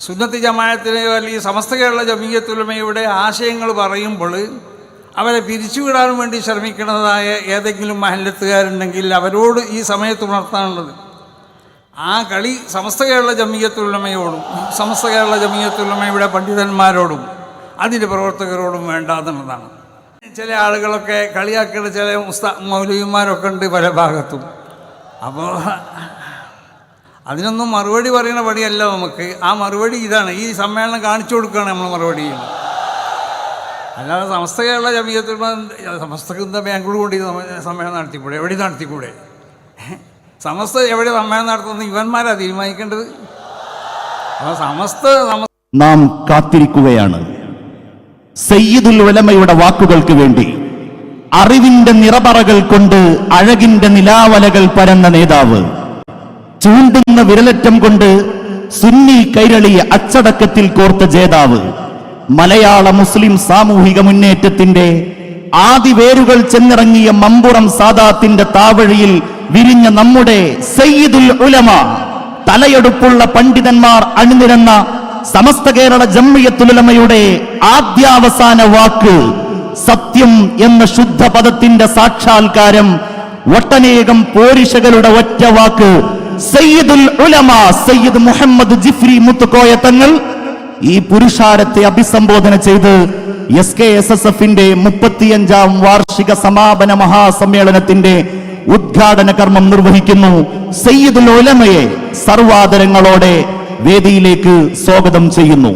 സുന്നത്ത് ജമാഅത്തിനെയോ അല്ലെങ്കിൽ സമസ്ത കേരള ജമീയത്തുൽ ഉലമയുടെ ആശയങ്ങൾ പറയുമ്പോൾ അവരെ പിരിച്ചുവിടാൻ വേണ്ടി ശ്രമിക്കുന്നതായ ഏതെങ്കിലും മഹല്ലത്തുകാരുണ്ടെങ്കിൽ അവരോട് ഈ സമയത്ത് ഉണർത്താനുള്ളത് ആ കളി സമസ്ത കേരള ജമീയത്തുൽ ഉലമയോടും സമസ്ത കേരള ജമീയത്തുൽ ഉലമയുടെ പണ്ഡിതന്മാരോടും അതിൻ്റെ പ്രവർത്തകരോടും വേണ്ട എന്നുള്ളതാണ്. ചില ആളുകളൊക്കെ കളിയാക്കുന്ന ചില മൗലവിമാരൊക്കെ ഉണ്ട് പല ഭാഗത്തും. അപ്പോൾ അതിനൊന്നും മറുപടി പറയുന്ന പടിയല്ല നമുക്ക്. ആ മറുപടി ഇതാണ്, ഈ സമ്മേളനം കാണിച്ചു കൊടുക്കുകയാണ് നമ്മൾ മറുപടി ചെയ്യുന്നത്. അല്ലാതെ സമസ്ത കേരള ജമീയത്തുൽ ഉലമ സമസ്തക്ക് ബാംഗ്ലൂർ കൊണ്ട് സമ്മേളനം നടത്തിക്കൂടെ? എവിടെ നടത്തിക്കൂടെ? സമസ്ത എവിടെ സമ്മേളനം നടത്തുന്നത് ഇവന്മാരാ തീരുമാനിക്കേണ്ടത്. നാം കാത്തിരിക്കുകയാണ് സയ്യിദുൽ ഉലമയുടെ വാക്കുകൾക്ക് വേണ്ടി. അറിവിന്റെ നിറപറകൾ കൊണ്ട് അഴകിന്റെ നിലാവലകൾ പരന്ന നേതാവ്, ചൂണ്ടുന്ന വിരലറ്റം കൊണ്ട് സുന്നി കൈരളി അച്ചടക്കത്തിൽ കോർത്ത ജേതാവ്, മലയാള മുസ്ലിം സാമൂഹിക മുന്നേറ്റത്തിന്റെ ആദിവേരുകൾ ചെന്നിറങ്ങിയ മമ്പുറം സാദാത്തിന്റെ താവഴിയിൽ വിരിഞ്ഞ നമ്മുടെ സയ്യിദുൽ ഉലമ, തലയെടുപ്പുള്ള പണ്ഡിതന്മാർ അണിനിരന്ന സമസ്ത കേരള ജംഇയ്യത്തുൽ ഉലമയുടെ ആദ്യാവസാന വാക്ക് സത്യം എന്ന ശുദ്ധ പദത്തിന്റെ സാക്ഷാത്കാരം, ഒട്ടനേകം പോരിശകളുടെ ഒറ്റ വാക്ക് സയ്യിദുൽ ഉലമ സയ്യിദ് മുഹമ്മദ് ജിഫ്രി മുത്തുക്കോയ തങ്ങൾ ഈ പുരുഷാരത്തെ അഭിസംബോധന ചെയ്ത് SKSSFന്റെ 35ാം വാർഷിക സമാപന മഹാസമ്മേളനത്തിന്റെ ഉദ്ഘാടന കർമ്മം നിർവഹിക്കുന്നു. സയ്യിദുൽ ഉലമയെ സർവാദരങ്ങളോടെ വേദിയിലേക്ക് സ്വാഗതം ചെയ്യുന്നു.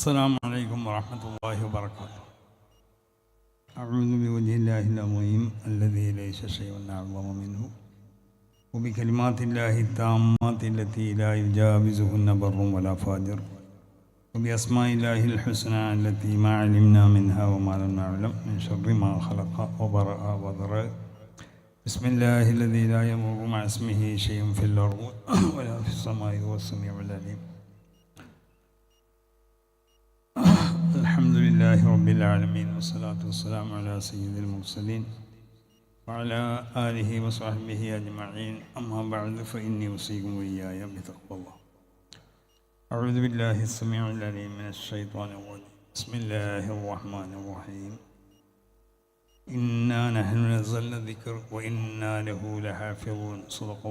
السلام عليكم ورحمة الله وبركاته. أعوذ بوجه الله العظيم الذي ليس شيء أعظم منه وبكلمات الله التامات التي لا يجاوزهن بر ولا فاجر وبأسماء الله الحسنى التي ما علمنا منها وما لم نعلم من شر ما خلق وبرأ وذرأ. بسم الله الذي لا يضر مع اسمه شيء في الأرض ولا في السماء وهو السميع العليم. الحمد لله رب العالمين والصلاة والسلام على سيد المرسلين وعلى آله وصحبه أجمعين. أما بعد فإني أوصيكم وإياي بتقوى الله. أعوذ بالله السميع العليم من الشيطان الرجيم. بسم الله الرحمن الرحيم. إنا نحن نزلنا الذكر وإنا له لحافظون. صدق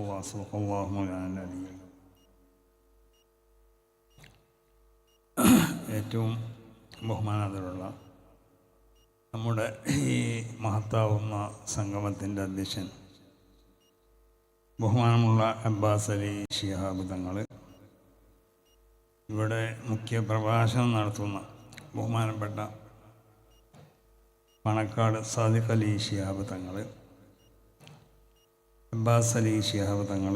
الله مولانا العلي. ഏറ്റവും ബഹുമാനാദരവുള്ള നമ്മുടെ ഈ മഹത്താവുന്ന സംഗമത്തിൻ്റെ അധ്യക്ഷൻ ബഹുമാനമുള്ള അബ്ബാസ് അലി ശിഹാബ് തങ്ങൾ, ഇവിടെ മുഖ്യ പ്രഭാഷണം നടത്തുന്ന ബഹുമാനപ്പെട്ട പണക്കാട് സാദിഖ് അലി ശിഹാബ് തങ്ങൾ, അബ്ബാസ് അലി ശിഹാബ് തങ്ങൾ,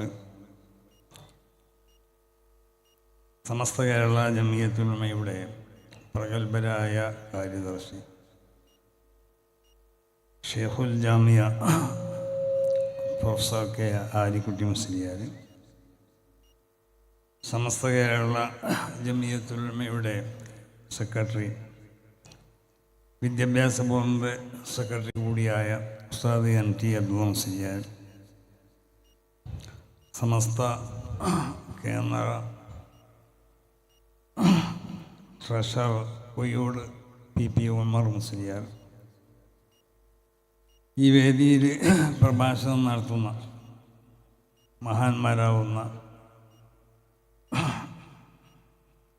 സമസ്ത കേരള ജംഇയ്യത്തുൽ ഉലമയുടെ പ്രഗത്ഭരായ കാര്യദർശി ഷെയ്ഖുൽ Jamia professor K Alikutty Musliyar, Samastha Kerala Jamiyyathul ഉലമയുടെ secretary, വിദ്യാഭ്യാസ ബോർഡിൻ്റെ സെക്രട്ടറി കൂടിയായ ഉസ്താദ് NT അബ്ദുൽ മുസ്ലിയാർ, സമസ്ത കേന്ദ്ര ട്രഷറർ കൊയ്യോട് PP ഉമർ മുസ്ലിയാർ, ഈ വേദിയിൽ പ്രഭാഷണം നടത്തുന്ന മഹാന്മാരാവുന്ന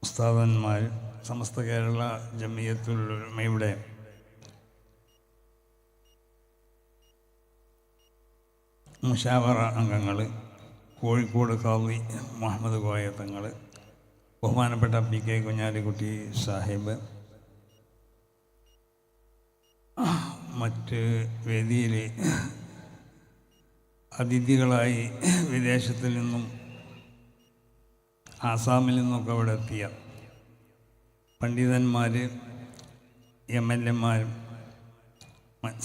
ഉസ്താദന്മാർ, സമസ്ത കേരള ജംഇയ്യത്തുൽ ഉലമയുടെ മുശാവറ അംഗങ്ങൾ, കോഴിക്കോട് ഖാദി മുഹമ്മദ് കോയ തങ്ങൾ, ബഹുമാനപ്പെട്ട PK കുഞ്ഞാലിക്കുട്ടി സാഹിബ്, മറ്റ് വേദിയിൽ അതിഥികളായി വിദേശത്തിൽ നിന്നും ആസാമിൽ നിന്നൊക്കെ അവിടെ എത്തിയ പണ്ഡിതന്മാർ, MLA-മാരും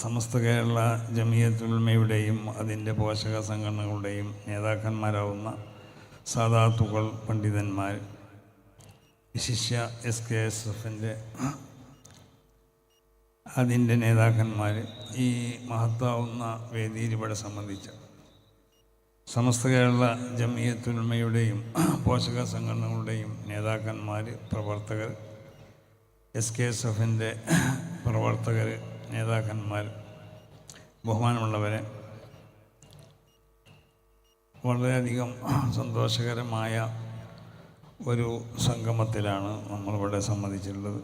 സമസ്ത കേരള ജംഇയ്യത്തുൽ ഉലമയുടെയും അതിൻ്റെ പോഷക സംഘടനകളുടെയും നേതാക്കന്മാരാവുന്ന സാദാത്തുകൾ, പണ്ഡിതന്മാർ, വിശിഷ്യ SKSFൻ്റെ അതിൻ്റെ നേതാക്കന്മാർ ഈ മഹത്താവുന്ന വേദിയിൽ ഇവിടെ സംബന്ധിച്ച സമസ്ത കേരള ജമിയത്തുൽ-ഉലമയുടെയും പോഷക സംഘടനകളുടെയും നേതാക്കന്മാർ, പ്രവർത്തകർ, SKSFൻ്റെ പ്രവർത്തകർ, നേതാക്കന്മാർ, ബഹുമാനമുള്ളവരെ, വളരെയധികം സന്തോഷകരമായ ഒരു സംഗമത്തിലാണ് നമ്മളിവിടെ സംബന്ധിച്ചിട്ടുള്ളത്.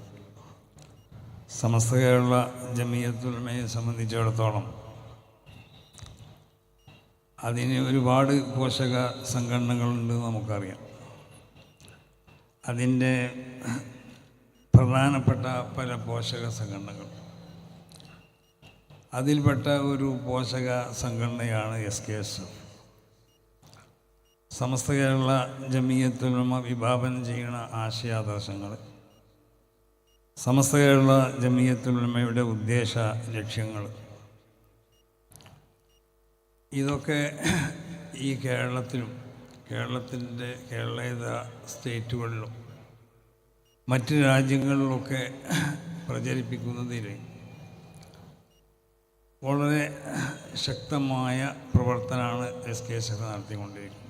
സമസ്ത കേരള ജമിയത്തുൽ-ഉലമയെ സംബന്ധിച്ചിടത്തോളം അതിന് ഒരുപാട് പോഷക സംഘടനകളുണ്ടെന്ന് നമുക്കറിയാം. അതിൻ്റെ പ്രധാനപ്പെട്ട പല പോഷക സംഘടനകൾ, അതിൽപ്പെട്ട ഒരു പോഷക സംഘടനയാണ് SKSF. സമസ്ത കേരള ജമിയത്തുൽ-ഉലമ വിഭാവനം ചെയ്യുന്ന ആശയാദർശങ്ങൾ, സമസ്ത കേരള ജമിയത്തുൽ-ഉലമയുടെ ഉദ്ദേശ ലക്ഷ്യങ്ങൾ, ഇതൊക്കെ ഈ കേരളത്തിലും കേരളേതര സ്റ്റേറ്റുകളിലും മറ്റ് രാജ്യങ്ങളിലൊക്കെ പ്രചരിപ്പിക്കുന്നതിൽ വളരെ ശക്തമായ പ്രവർത്തനമാണ് SKSF നടത്തിക്കൊണ്ടിരിക്കുന്നത്.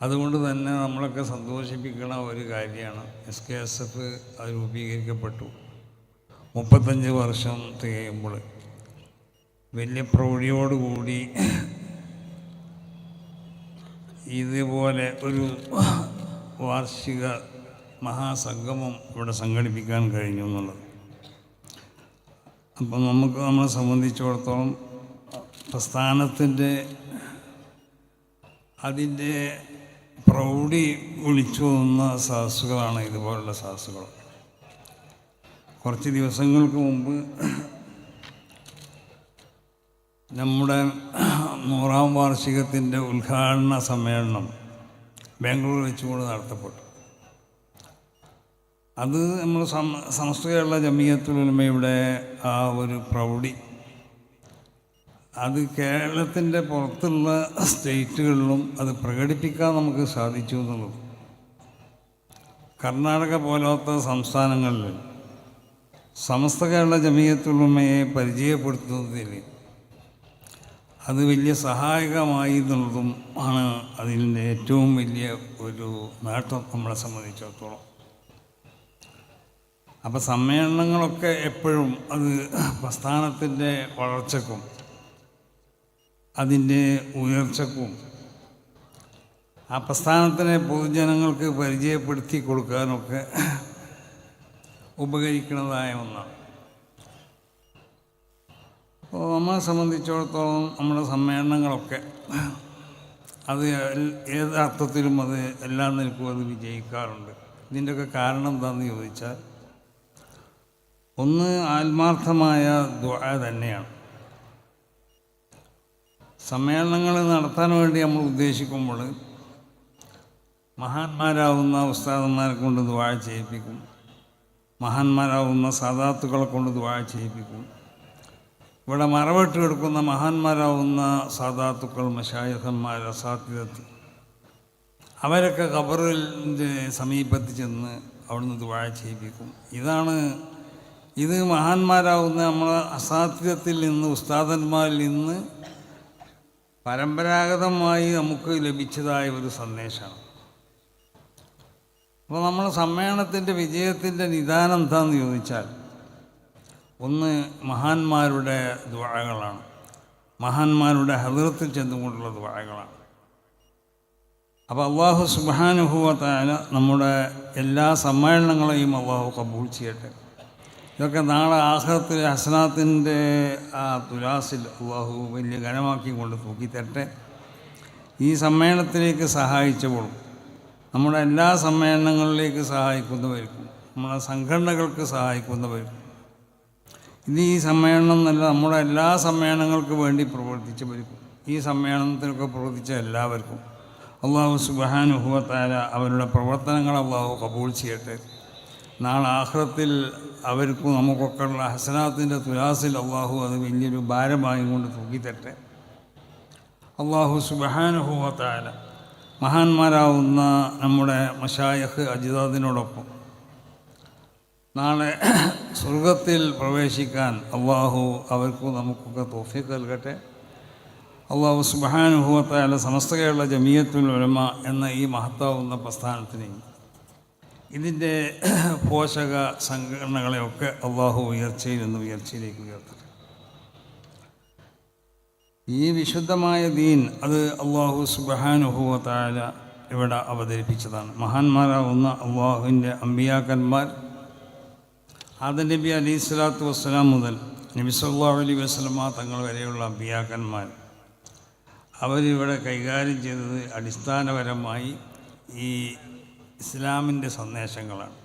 അതുകൊണ്ട് തന്നെ നമ്മളൊക്കെ സന്തോഷിപ്പിക്കുന്ന ഒരു കാര്യമാണ് SKSF അത് രൂപീകരിക്കപ്പെട്ടു 35 വർഷം തികയുമ്പോൾ വലിയ പ്രൗഢിയോടുകൂടി ഇതുപോലെ ഒരു വാർഷിക മഹാസംഗമം ഇവിടെ സംഘടിപ്പിക്കാൻ കഴിഞ്ഞു എന്നുള്ളത്. അപ്പം നമ്മളെ സംബന്ധിച്ചിടത്തോളം പ്രസ്ഥാനത്തിൻ്റെ അതിൻ്റെ പ്രൗഢി വിളിച്ചു വന്ന സദസ്സുകളാണ് ഇതുപോലുള്ള സദസ്സുകൾ. കുറച്ച് ദിവസങ്ങൾക്ക് മുമ്പ് നമ്മുടെ 100ാം വാർഷികത്തിൻ്റെ ഉദ്ഘാടന സമ്മേളനം ബാംഗ്ലൂർ വെച്ചുകൊണ്ട് നടത്തപ്പെട്ടു. അത് നമ്മൾ സമസ്ത കേരള ജമിയത്തുൽ-ഉലമയുടെ ആ ഒരു പ്രൗഢി അത് കേരളത്തിൻ്റെ പുറത്തുള്ള സ്റ്റേറ്റുകളിലും അത് പ്രകടിപ്പിക്കാൻ നമുക്ക് സാധിച്ചു എന്നുള്ളത്. കർണാടക പോലത്തെ സംസ്ഥാനങ്ങളിൽ സമസ്ത കേരള ജമിയത്തുൽ-ഉലമയെ പരിചയപ്പെടുത്തുന്നതിൽ അത് വലിയ സഹായകമായി എന്നുള്ളതും ആണ് അതിൻ്റെ ഏറ്റവും വലിയ ഒരു നേട്ടം നമ്മളെ സംബന്ധിച്ചിടത്തോളം. അപ്പോൾ സമ്മേളനങ്ങളൊക്കെ എപ്പോഴും അത് പ്രസ്ഥാനത്തിൻ്റെ വളർച്ചക്കും അതിൻ്റെ ഉയർച്ചക്കും ആ പ്രസ്ഥാനത്തിനെ പൊതുജനങ്ങൾക്ക് പരിചയപ്പെടുത്തി കൊടുക്കാനൊക്കെ ഉപകരിക്കുന്നതായ ഒന്നാണ്. അപ്പോൾ നമ്മളെ സംബന്ധിച്ചിടത്തോളം നമ്മുടെ സമ്മേളനങ്ങളൊക്കെ അത് ഏത് അർത്ഥത്തിലും അത് എല്ലാ നിലക്കും അത് വിജയിക്കാറുണ്ട്. ഇതിൻ്റെയൊക്കെ കാരണം എന്താണെന്ന് ചോദിച്ചാൽ, ഒന്ന് ആത്മാർത്ഥമായ ദുആ തന്നെയാണ്. സമ്മേളനങ്ങൾ നടത്താൻ വേണ്ടി നമ്മൾ ഉദ്ദേശിക്കുമ്പോൾ മഹാന്മാരാവുന്ന ഉസ്താദന്മാരെ കൊണ്ട് ദുആ ചെയ്യിപ്പിക്കും, മഹാന്മാരാവുന്ന സാദാത്തുക്കളെ കൊണ്ട് ദുആ ചെയ്യിപ്പിക്കും. ഇവിടെ മറവിട്ട് കിടക്കുന്ന മഹാന്മാരാവുന്ന സാദാത്തുക്കൾ, മശായിഖന്മാർ, അസാത്തിദത്ത്, അവരൊക്കെ ഖബറിൻ്റെ സമീപത്ത് ചെന്ന് അവിടുന്ന് ദുആ ചെയ്യിപ്പിക്കും. ഇത് മഹാന്മാരാവുന്ന നമ്മളെ അസാത്തിദത്തിൽ നിന്ന്, ഉസ്താദന്മാരിൽ നിന്ന് പരമ്പരാഗതമായി നമുക്ക് ലഭിച്ചതായ ഒരു സന്ദേശമാണ്. അപ്പോൾ നമ്മൾ സമ്മേളനത്തിൻ്റെ വിജയത്തിൻ്റെ നിദാനം എന്താണെന്ന് ചോദിച്ചാൽ, ഒന്ന് മഹാന്മാരുടെ ദുആകളാണ്, മഹാന്മാരുടെ ഹദ്റത്തിൽ ചെന്നുകൊണ്ടുള്ള ദുആകളാണ്. അപ്പോൾ അല്ലാഹു സുബ്ഹാനഹു വ തആല നമ്മുടെ എല്ലാ സമ്മേളനങ്ങളെയും അല്ലാഹു ഖബൂൽ ചെയ്യട്ടെ. ഇതൊക്കെ നാളെ ആഖിറത്തിൽ ഹസനാത്തിൻ്റെ ആ തുലാസിൽ അല്ലാഹു വലിയ ഘനമാക്കി കൊണ്ട് തൂക്കിത്തരട്ടെ. ഈ സമ്മേളനത്തിലേക്ക് സഹായിച്ചപ്പോഴും നമ്മുടെ എല്ലാ സമ്മേളനങ്ങളിലേക്ക് സഹായിക്കുന്നവർക്കും നമ്മുടെ സംഘടനകൾക്ക് സഹായിക്കുന്നവർക്കും ഇത് ഈ സമ്മേളനം എന്നല്ല, നമ്മുടെ എല്ലാ സമ്മേളനങ്ങൾക്ക് വേണ്ടി പ്രവർത്തിച്ചവർക്കും ഈ സമ്മേളനത്തിനൊക്കെ പ്രവർത്തിച്ച എല്ലാവർക്കും അല്ലാഹു സുബ്ഹാനഹു വ തആല അവരുടെ പ്രവർത്തനങ്ങൾ അല്ലാഹു ഖബൂൽ ചെയ്യട്ടെ. നാളെ ആഖിറത്തിൽ അവർക്കും നമുക്കൊക്കെ ഉള്ള ഹസനാത്തിൻ്റെ തുലാസിൽ അല്ലാഹു അത് വലിയൊരു ഭാരമായി കൊണ്ട് തൂക്കിത്തരട്ടെ. അല്ലാഹു സുബ്ഹാനഹു വ തആല മഹാന്മാരാവുന്ന നമ്മുടെ മശായഖ് അജ്ദാദിനോടൊപ്പം നാളെ സ്വർഗത്തിൽ പ്രവേശിക്കാൻ അള്ളാഹു അവർക്കും നമുക്കൊക്കെ തൗഫീഖ് നൽകട്ടെ. അള്ളാഹു സുബ്ഹാനഹു വ തആല സമസ്ത കേരള ജമിയത്തുൽ ഉലമ എന്ന ഈ മഹത്താവുന്ന പ്രസ്ഥാനത്തിനെയും ഇതിൻ്റെ പോഷക സംഘടനകളെയൊക്കെ അള്ളാഹു ഉയർച്ചയിൽ നിന്ന് ഉയർച്ചയിലേക്ക് ഉയർത്തട്ടെ. ഈ വിശുദ്ധമായ ദീൻ അത് അള്ളാഹു സുബ്ഹാനഹു വ തആല ഇവിടെ അവതരിപ്പിച്ചതാണ്. മഹാന്മാരാവുന്ന അള്ളാഹുവിൻ്റെ അമ്പിയാക്കന്മാർ ആദം നബി അലൈഹി സ്വലാത്തു വസ്സലാം മുതൽ നബി സല്ലല്ലാഹു അലൈഹി വസല്ലമ തങ്ങൾ വരെയുള്ള അമ്പിയാക്കന്മാർ അവരിവിടെ കൈകാര്യം ചെയ്തത് അടിസ്ഥാനപരമായി ഈ ഇസ്ലാമിൻ്റെ സന്ദേശങ്ങളാണ്.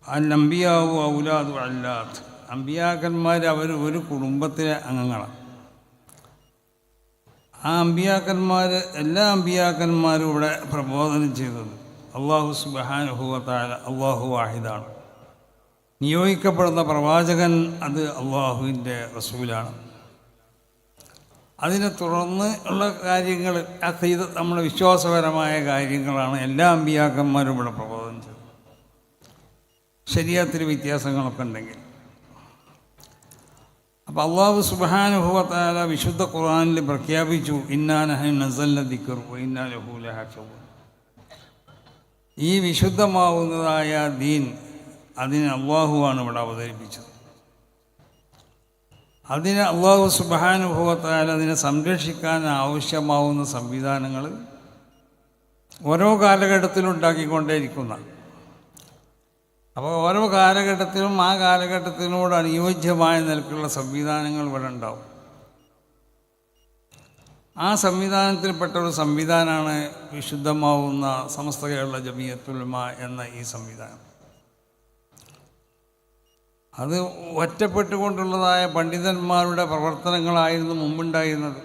അൽ അംബിയാവു ഔലാദു അല്ലാത്ത്, അമ്പിയാക്കന്മാർ അവർ ഒരു കുടുംബത്തിലെ അംഗങ്ങളാണ്. ആ അമ്പിയാക്കന്മാർ എല്ലാ അമ്പിയാക്കന്മാരും ഇവിടെ പ്രബോധനം ചെയ്തത് അള്ളാഹു സുബ്ഹാനഹു വ തആല അള്ളാഹു വാഹിദാണ്. നിയോഗിക്കപ്പെടുന്ന പ്രവാചകൻ അത് അള്ളാഹുവിൻ്റെ റസൂലാണ്. അതിനെ തുടർന്ന് ഉള്ള കാര്യങ്ങൾ അഖീദ നമ്മുടെ വിശ്വാസപരമായ കാര്യങ്ങളാണ് എല്ലാ അമ്പിയാക്കന്മാരും ഇവിടെ പ്രബോധനം ചെയ്തത്. ശരീഅത്തിൽ വ്യത്യാസങ്ങളൊക്കെ ഉണ്ടെങ്കിൽ അപ്പോൾ അള്ളാഹു സുബ്ഹാനഹു വ തആല വിശുദ്ധ ഖുർആനിൽ പ്രഖ്യാപിച്ചു, ഇന്നാ നഹ്നു നസ്സൽന ദിക്റ വ ഇന്നാ ലഹു ലഹാഫിളൂൻ. ഈ വിശുദ്ധമാവുന്നതായ ദീൻ അതിനെ അള്ളാഹുവാണ് ഇവിടെ അവതരിപ്പിച്ചത്. അതിനെ അള്ളാഹു സുബ്ഹാനഹു വ തആല അതിനെ സംരക്ഷിക്കാൻ ആവശ്യമാവുന്ന സംവിധാനങ്ങൾ ഓരോ കാലഘട്ടത്തിലും ഉണ്ടാക്കിക്കൊണ്ടേയിരിക്കുന്ന. അപ്പോൾ ഓരോ കാലഘട്ടത്തിലും ആ കാലഘട്ടത്തിനോട് അനുയോജ്യമായ നിലക്കുള്ള സംവിധാനങ്ങൾ ഇവിടെ ഉണ്ടാവും. ആ സംവിധാനത്തിൽപ്പെട്ട ഒരു സംവിധാനമാണ് വിശുദ്ധമാവുന്ന സമസ്ത കേരള ജമിയത്തുൽ ഉലമ എന്ന ഈ സംവിധാനം. അത് ഒറ്റപ്പെട്ടുകൊണ്ടുള്ളതായ പണ്ഡിതന്മാരുടെ പ്രവർത്തനങ്ങളായിരുന്നു മുമ്പുണ്ടായിരുന്നത്.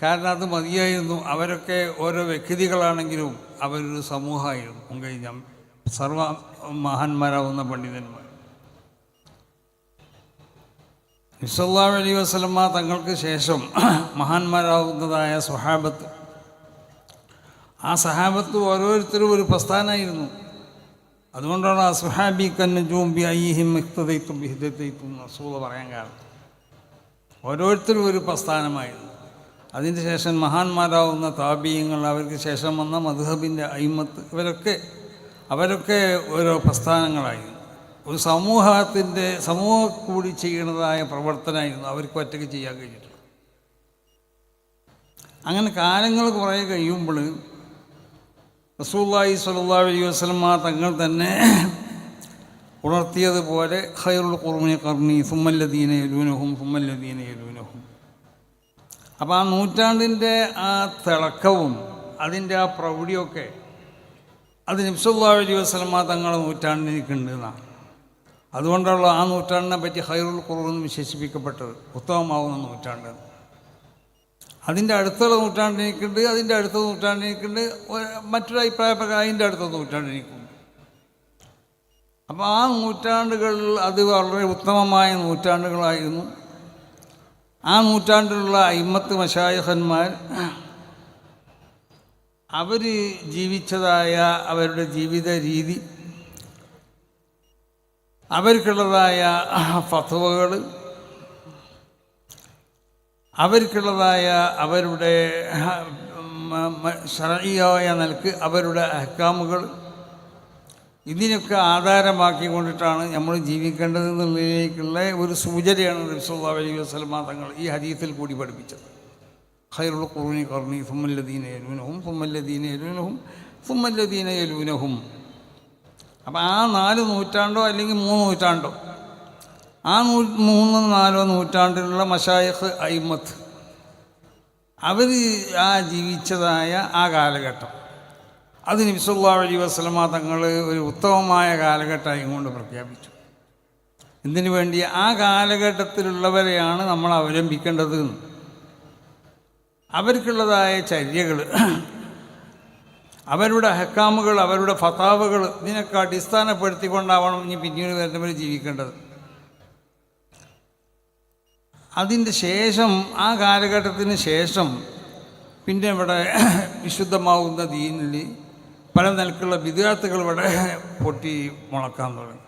കാരണം അത് മതിയായിരുന്നു. അവരൊക്കെ ഓരോ വ്യക്തികളാണെങ്കിലും അവരൊരു സമൂഹമായിരുന്നു. മുൻകഴിഞ്ഞ സർവ മഹാന്മാരാവുന്ന പണ്ഡിതന്മാർ. നബി സല്ലല്ലാഹു അലൈഹി വസല്ലമ തങ്ങൾക്ക് ശേഷം മഹാന്മാരാവുന്നതായ സ്വഹാബത്ത്, ആ സഹാബത്ത് ഓരോരുത്തരും ഒരു പ്രസ്ഥാനമായിരുന്നു. അതുകൊണ്ടാണ് അസ്ഹാബി കന്നജൂം ബി അയ്യിഹിം ഇഖ്തദൈതു ബിഹിദൈതു റസൂൽ പറയാൻ കാരണം. ഓരോരുത്തരും ഒരു പ്രസ്ഥാനമായിരുന്നു. അതിന് ശേഷം മഹാന്മാരാവുന്ന താബിയങ്ങൾ, അവർക്ക് ശേഷം വന്ന മദ്ഹബിൻ്റെ അയിമത്ത്, അവരൊക്കെ ഓരോ പ്രസ്ഥാനങ്ങളായിരുന്നു. ഒരു സമൂഹം കൂടി ചെയ്യുന്നതായ പ്രവർത്തനമായിരുന്നു. അവർക്ക് ഒറ്റയ്ക്ക് ചെയ്യാൻ കഴിഞ്ഞിട്ടില്ല. അങ്ങനെ കാലങ്ങൾ കുറേ കഴിയുമ്പോൾ റസൂലുള്ളാഹി സ്വല്ലല്ലാഹു അലൈഹി വസല്ലമ തങ്ങൾ തന്നെ ഉണർത്തിയതുപോലെ ഖൈറുൽ ഖുർനി ഖർനി സുമ്മല്ലദീന യലൂനഹും സുമ്മല്ലദീന യലൂനഹും. അപ്പോൾ ആ നൂറ്റാണ്ടിൻ്റെ ആ തിളക്കവും അതിൻ്റെ ആ പ്രൗഢിയൊക്കെ അത് നബി സല്ലല്ലാഹു അലൈഹി വസല്ലമ തങ്ങളുടെ നൂറ്റാണ്ടിലേക്കുണ്ട് എന്നാണ്. അതുകൊണ്ടുള്ള ആ നൂറ്റാണ്ടിനെ പറ്റി ഖൈറുൽ ഖുർൻ വിശേഷിപ്പിക്കപ്പെട്ടത് ഉത്തമമാവുന്ന നൂറ്റാണ്ട്. അതിൻ്റെ അടുത്തുള്ള നൂറ്റാണ്ടിലേക്കുണ്ട്, അതിൻ്റെ അടുത്ത നൂറ്റാണ്ടിലേക്കുണ്ട്, മറ്റൊരു അഭിപ്രായ പ്രകാരം അതിൻ്റെ അടുത്ത നൂറ്റാണ്ടിലേക്കുണ്ട്. അപ്പോൾ ആ നൂറ്റാണ്ടുകൾ അത് വളരെ ഉത്തമമായ നൂറ്റാണ്ടുകളായിരുന്നു. ആ നൂറ്റാണ്ടിലുള്ള അയിമ്മത്ത് മശായിഖന്മാർ അവർ ജീവിച്ചതായ അവരുടെ ജീവിത രീതി, അവർക്കുള്ളതായ ഫത്വകൾ, അവർക്കുള്ളതായ അവരുടെ ശർഈയായ നിലക്ക് അവരുടെ അഹ്കാമുകൾ, ഇതിനൊക്കെ ആധാരമാക്കിക്കൊണ്ടിട്ടാണ് നമ്മൾ ജീവിക്കേണ്ടതെന്നുള്ളതിലേക്കുള്ള ഒരു സൂചനയാണ് നബി സല്ലല്ലാഹു അലൈഹി വസല്ലമ തങ്ങൾ ഈ ഹദീസിൽ കൂടി പഠിപ്പിച്ചത്. ഖൈറുൽ ഖുർനി ഖർനി സുമ്മല്ലദീന യലൂനഹും സുമ്മല്ലദീന യലൂനഹും സുമ്മല്ലദീന യലൂനഹും. അപ്പം ആ 4 നൂറ്റാണ്ടോ അല്ലെങ്കിൽ 3 നൂറ്റാണ്ടോ, ആ 3-4 നൂറ്റാണ്ടിലുള്ള മശായിഖ് അയിമ്മത്ത് അവർ ആ ജീവിച്ചതായ ആ കാലഘട്ടം അത് നബി സല്ലല്ലാഹു അലൈഹി വസല്ലമ തങ്ങൾ ഒരു ഉത്തമമായ കാലഘട്ടമായി കൊണ്ട് പ്രഖ്യാപിച്ചു. ഇതിനു വേണ്ടി ആ കാലഘട്ടത്തിലുള്ളവരെയാണ് നമ്മൾ അവലംബിക്കേണ്ടത്. അവർക്കുള്ളതായ ചര്യകൾ, അവരുടെ ഹക്കാമുകൾ, അവരുടെ ഫതാവകൾ, ഇതിനൊക്കെ അടിസ്ഥാനപ്പെടുത്തിക്കൊണ്ടാവണം ഇനി പിന്നീട് വരുന്നവർ ജീവിക്കേണ്ടത്. അതിൻ്റെ ശേഷം ആ കാലഘട്ടത്തിന് ശേഷം പിന്നെ ഇവിടെ വിശുദ്ധമാവുന്ന ദീനിൽ പല നിലക്കുള്ള വിദ്യാർത്ഥികൾ ഇവിടെ പൊട്ടി മുളക്കാൻ തുടങ്ങി.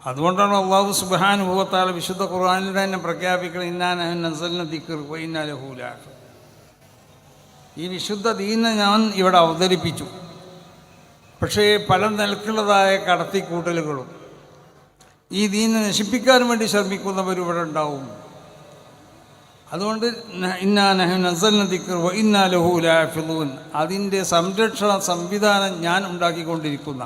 അതുകൊണ്ടാണ് അല്ലാഹു സുബ്ഹാനഹു വ തആല വിശുദ്ധ ഖുർആനിൽ തന്നെ പ്രഖ്യാപിക്കുന്നത് ഇന്നാ നഹ്നു നസ്സൽന ദിക്ർ വ ഇന്നാ ലഹു ലഹാഫിദൂൻ. ഈ വിശുദ്ധ ദീനിനെ ഞാൻ ഇവിടെ അവതരിപ്പിച്ചു. പക്ഷേ പല നിലക്കുള്ളതായ കടത്തിക്കൂട്ടലുകളും ഈ ദീനിനെ നശിപ്പിക്കാൻ വേണ്ടി ശ്രമിക്കുന്നവർ ഇവിടെ ഉണ്ടാവും. അതുകൊണ്ട് ഇന്നാ നഹ്നു നസ്സൽന ദിക്ർ വ ഇന്നാ ലഹു ലഹാഫിദൂൻ, അതിൻ്റെ സംരക്ഷണ സംവിധാനം ഞാൻ ഉണ്ടാക്കിക്കൊണ്ടിരിക്കുന്ന,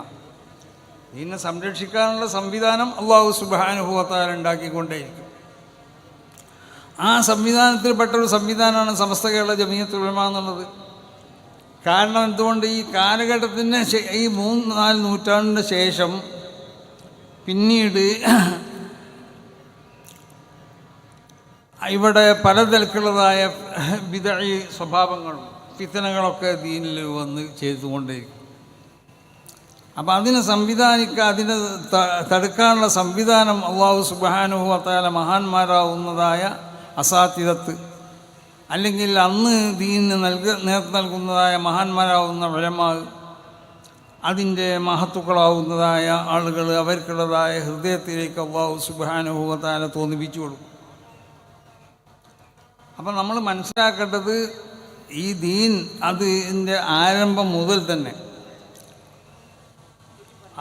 ദീനിനെ സംരക്ഷിക്കാനുള്ള സംവിധാനം അല്ലാഹു സുബ്ഹാനഹു വ തആല ഉണ്ടാക്കിക്കൊണ്ടേയിരിക്കും. ആ സംവിധാനത്തിൽപ്പെട്ടൊരു സംവിധാനമാണ് സമസ്ത കേരള ജമിയത്തുൽ ഉലമ എന്നുള്ളത്. കാരണം എന്തുകൊണ്ട് ഈ കാലഘട്ടത്തിന് ഈ 3-4 നൂറ്റാണ്ടിന് ശേഷം പിന്നീട് ഇവിടെ പല നിലക്കുള്ളതായ ബിദ്അഈ സ്വഭാവങ്ങളും ഫിത്നകളൊക്കെ ദീനിൽ വന്ന് ചെയ്തുകൊണ്ടേയിരിക്കും. അപ്പം അതിനെ അതിനെ തടുക്കാനുള്ള സംവിധാനം അല്ലാഹു സുബ്ഹാനഹു വ തആല മഹാന്മാരാവുന്നതായ അസാത്തിദത്ത്, അല്ലെങ്കിൽ അന്ന് ദീനിന് നേതൃത്വം നൽകുന്നതായ മഹാന്മാരാവുന്ന ഉലമാ, അതിൻ്റെ മഹത്തുക്കളാവുന്നതായ ആളുകൾ, അവർക്കുള്ളതായ ഹൃദയത്തിലേക്ക് അല്ലാഹു സുബ്ഹാനഹു വ തആല തോന്നിപ്പിച്ചു കൊടുക്കും. അപ്പം നമ്മൾ മനസ്സിലാക്കേണ്ടത് ഈ ദീൻ അതിൻ്റെ ആരംഭം മുതൽ തന്നെ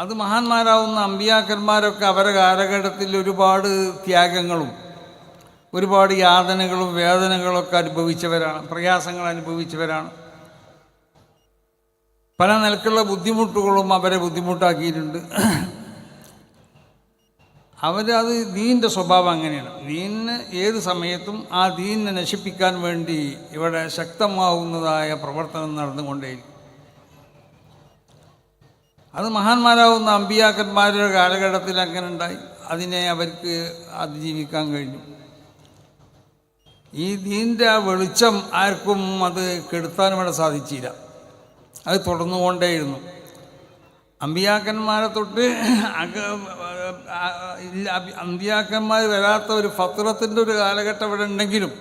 അത് മഹാന്മാരാവുന്ന അമ്പിയാക്കന്മാരൊക്കെ അവരുടെ കാലഘട്ടത്തിൽ ഒരുപാട് ത്യാഗങ്ങളും ഒരുപാട് യാതനകളും വേദനകളൊക്കെ അനുഭവിച്ചവരാണ്, പ്രയാസങ്ങൾ അനുഭവിച്ചവരാണ്. പല നിലക്കുള്ള ബുദ്ധിമുട്ടുകളും അവരെ ബുദ്ധിമുട്ടാക്കിയിട്ടുണ്ട്. അവരത് ദീനിൻ്റെ സ്വഭാവം അങ്ങനെയാണ്. ദീനിന് ഏത് സമയത്തും ആ ദീനിനെ നശിപ്പിക്കാൻ വേണ്ടി ഇവിടെ ശക്തമാവുന്നതായ പ്രവർത്തനം നടന്നുകൊണ്ടേയിരിക്കും. അത് മഹാന്മാരാവുന്ന അമ്പിയാക്കന്മാരുടെ കാലഘട്ടത്തിൽ അങ്ങനെ ഉണ്ടായി. അതിനെ അവർക്ക് അതിജീവിക്കാൻ കഴിഞ്ഞു. ഈ ദീനിൻ്റെ ആ വെളിച്ചം ആർക്കും അത് കെടുത്താനും ഇവിടെ സാധിച്ചില്ല. അത് തുടർന്നുകൊണ്ടേയിരുന്നു. അമ്പിയാക്കന്മാരെ തൊട്ട് അമ്പിയാക്കന്മാർ വരാത്ത ഒരു ഫത്രത്തിൻ്റെ ഒരു കാലഘട്ടം ഇവിടെ ഉണ്ടെങ്കിലും